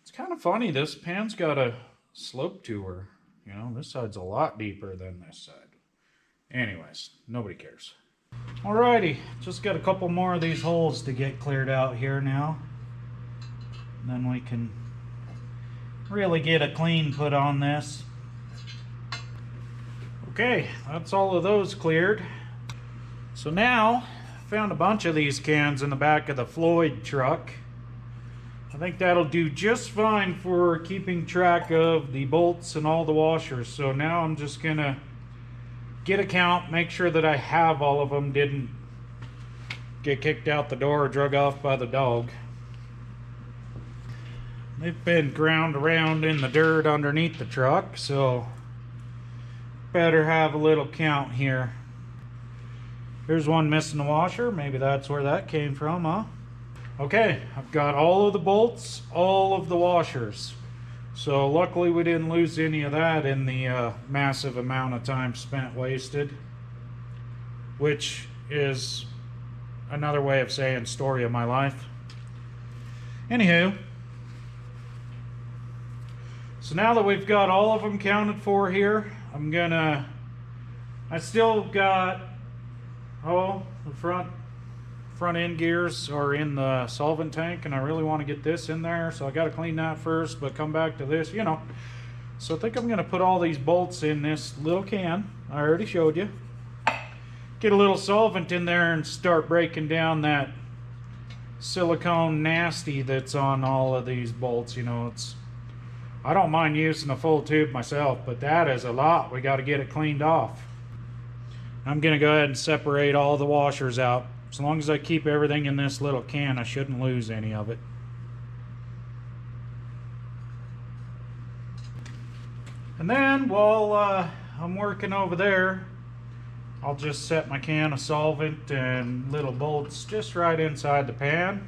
It's kind of funny, this pan's got a slope to her. You know, this side's a lot deeper than this side. Anyways, nobody cares. Alrighty, just got a couple more of these holes to get cleared out here now. And then we can really get a clean put on this. Okay, that's all of those cleared. So now, found a bunch of these cans in the back of the Floyd truck. I think that'll do just fine for keeping track of the bolts and all the washers. So now I'm just gonna get a count, make sure that I have all of them, didn't get kicked out the door or drug off by the dog. They've been ground around in the dirt underneath the truck, so better have a little count here. Here's one missing the washer. Maybe that's where that came from, huh? Okay, I've got all of the bolts, all of the washers. So luckily we didn't lose any of that in the massive amount of time spent wasted. Which is another way of saying story of my life. Anywho. So now that we've got all of them counted for here, I still got, the front end gears are in the solvent tank, and I really want to get this in there, so I got to clean that first, but come back to this, you know. So I think I'm going to put all these bolts in this little can I already showed you. Get a little solvent in there and start breaking down that silicone nasty that's on all of these bolts. You know, I don't mind using a full tube myself, but that is a lot. We got to get it cleaned off. I'm going to go ahead and separate all the washers out. As long as I keep everything in this little can, I shouldn't lose any of it. And then while I'm working over there, I'll just set my can of solvent and little bolts just right inside the pan.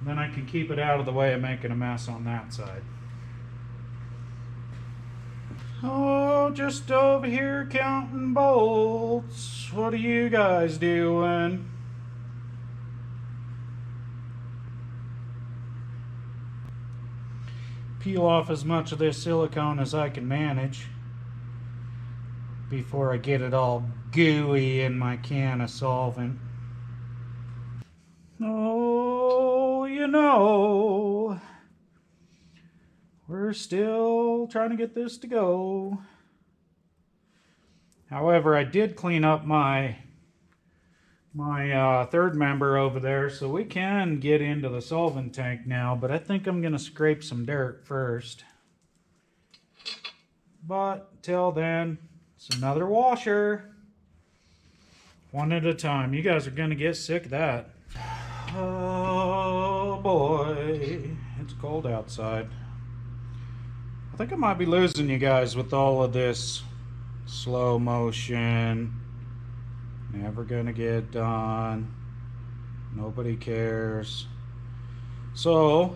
And then I can keep it out of the way of making a mess on that side. Oh, just over here counting bolts. What are you guys doing? peel off as much of this silicone as I can manage before I get it all gooey in my can of solvent. Oh, you know, we're still trying to get this to go. However, I did clean up my third member over there, so we can get into the solvent tank now, but I think I'm going to scrape some dirt first. But till then, it's another washer. One at a time. You guys are going to get sick of that. Oh boy, it's cold outside. I think I might be losing you guys with all of this slow motion. Never gonna get done. Nobody cares. So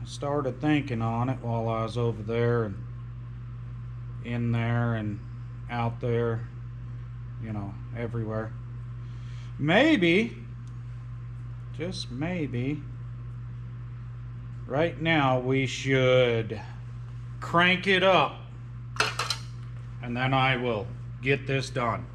I started thinking on it while I was over there and in there and out there, you know, everywhere. Maybe, just maybe, right now we should crank it up, and then I will get this done.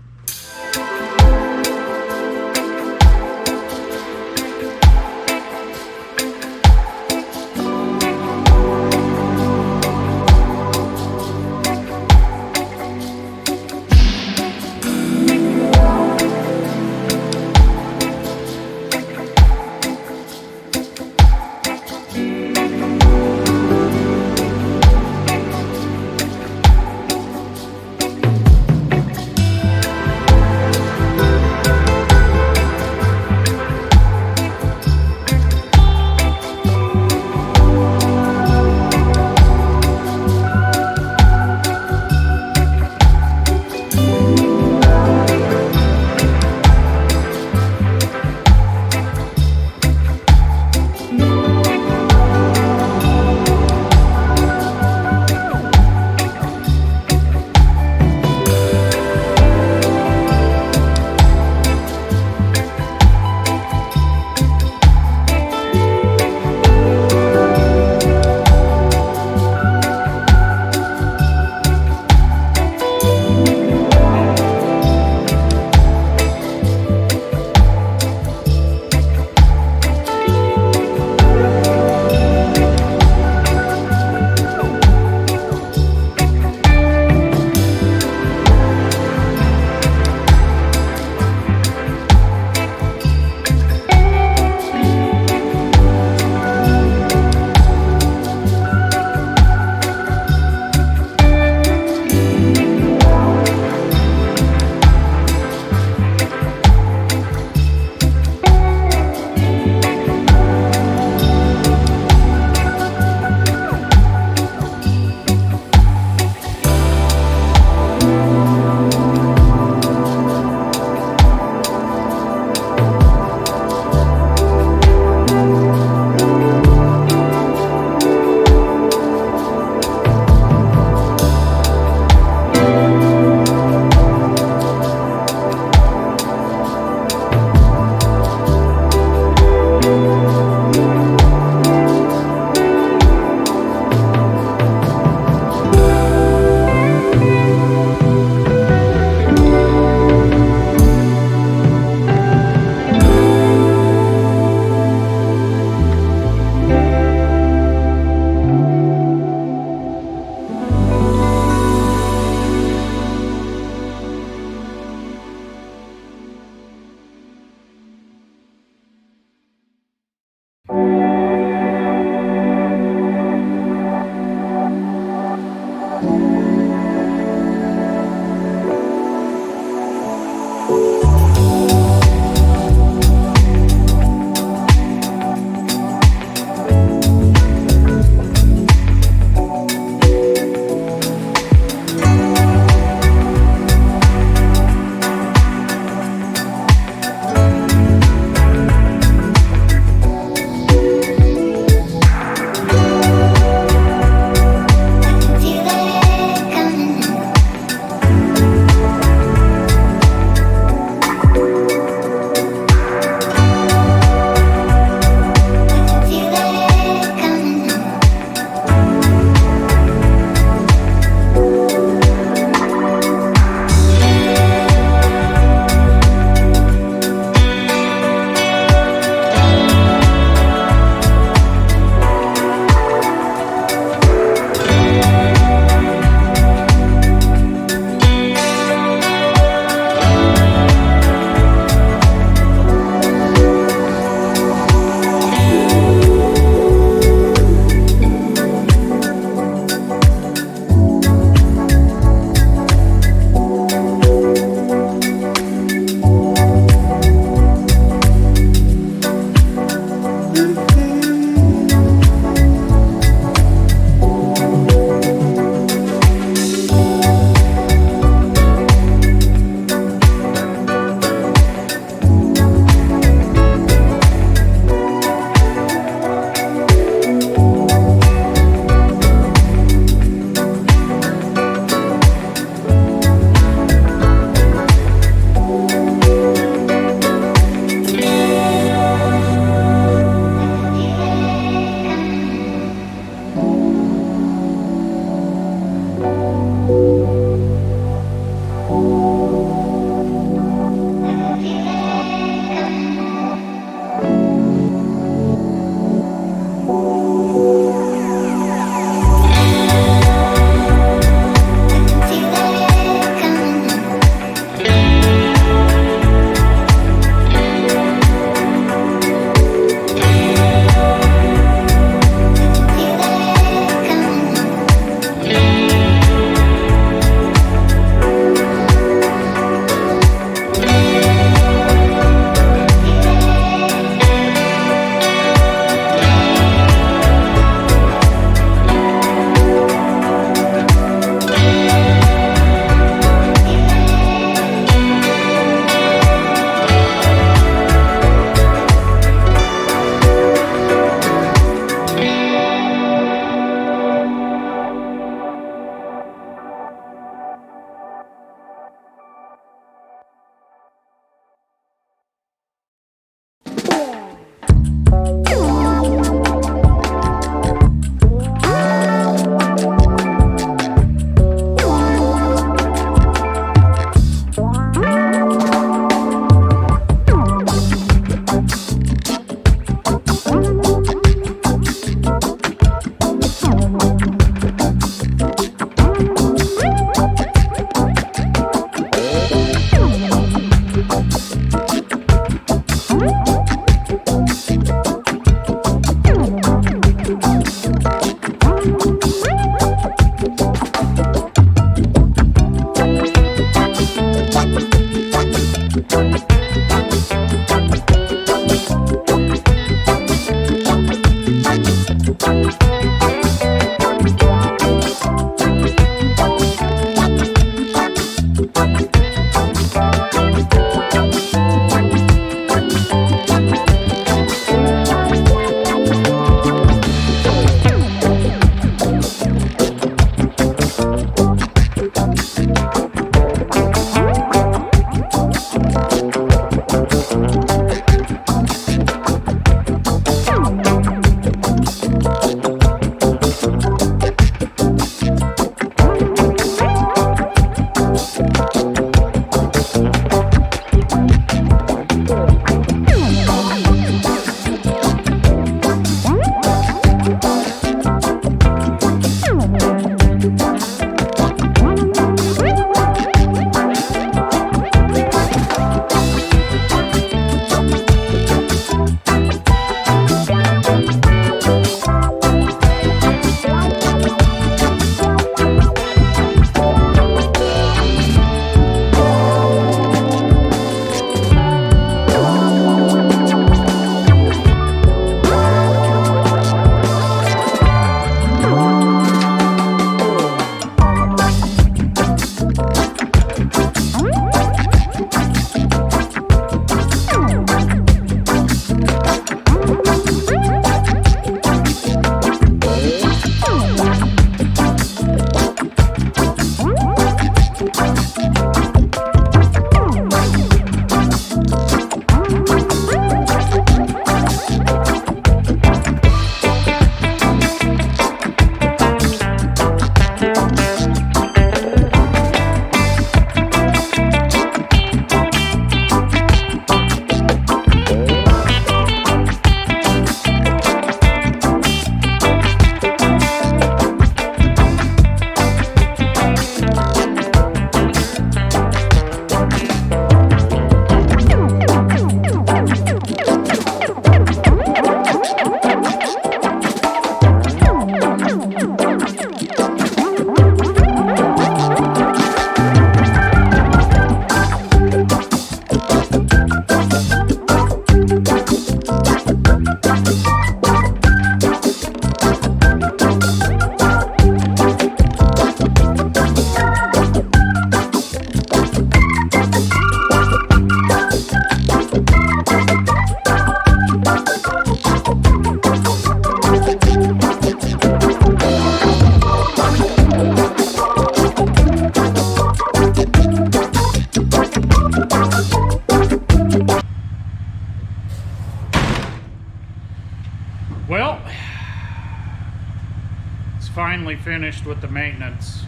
finally finished with the maintenance.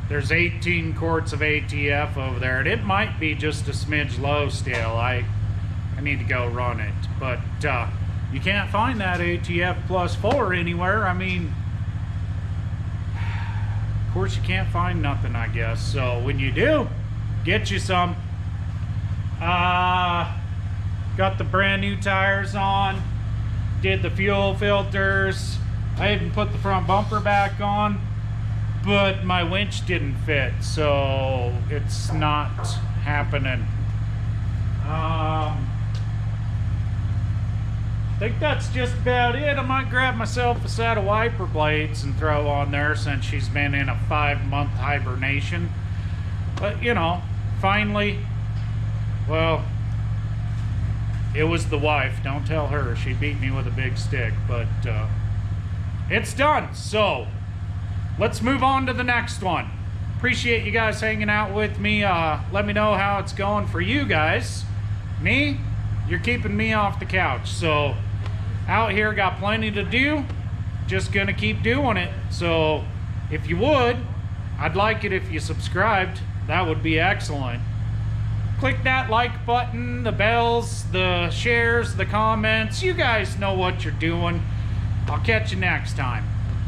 There's 18 quarts of ATF over there, and it might be just a smidge low still. I need to go run it, but you can't find that ATF plus 4 anywhere. I mean, of course you can't find nothing, I guess. So when you do, get you some. Got the brand new tires on, did the fuel filters. I even put the front bumper back on, but my winch didn't fit, so it's not happening. I think that's just about it. I might grab myself a set of wiper blades and throw on there since she's been in a 5-month hibernation. But you know, finally, well, it was the wife. Don't tell her. She beat me with a big stick, but it's done. So let's move on to the next one. Appreciate you guys hanging out with me. Let me know how it's going for you guys. Me, you're keeping me off the couch. So out here, got plenty to do. Just gonna keep doing it. So if you would, I'd like it if you subscribed. That would be excellent. Click that like button, the bells, the shares, the comments. You guys know what you're doing. I'll catch you next time.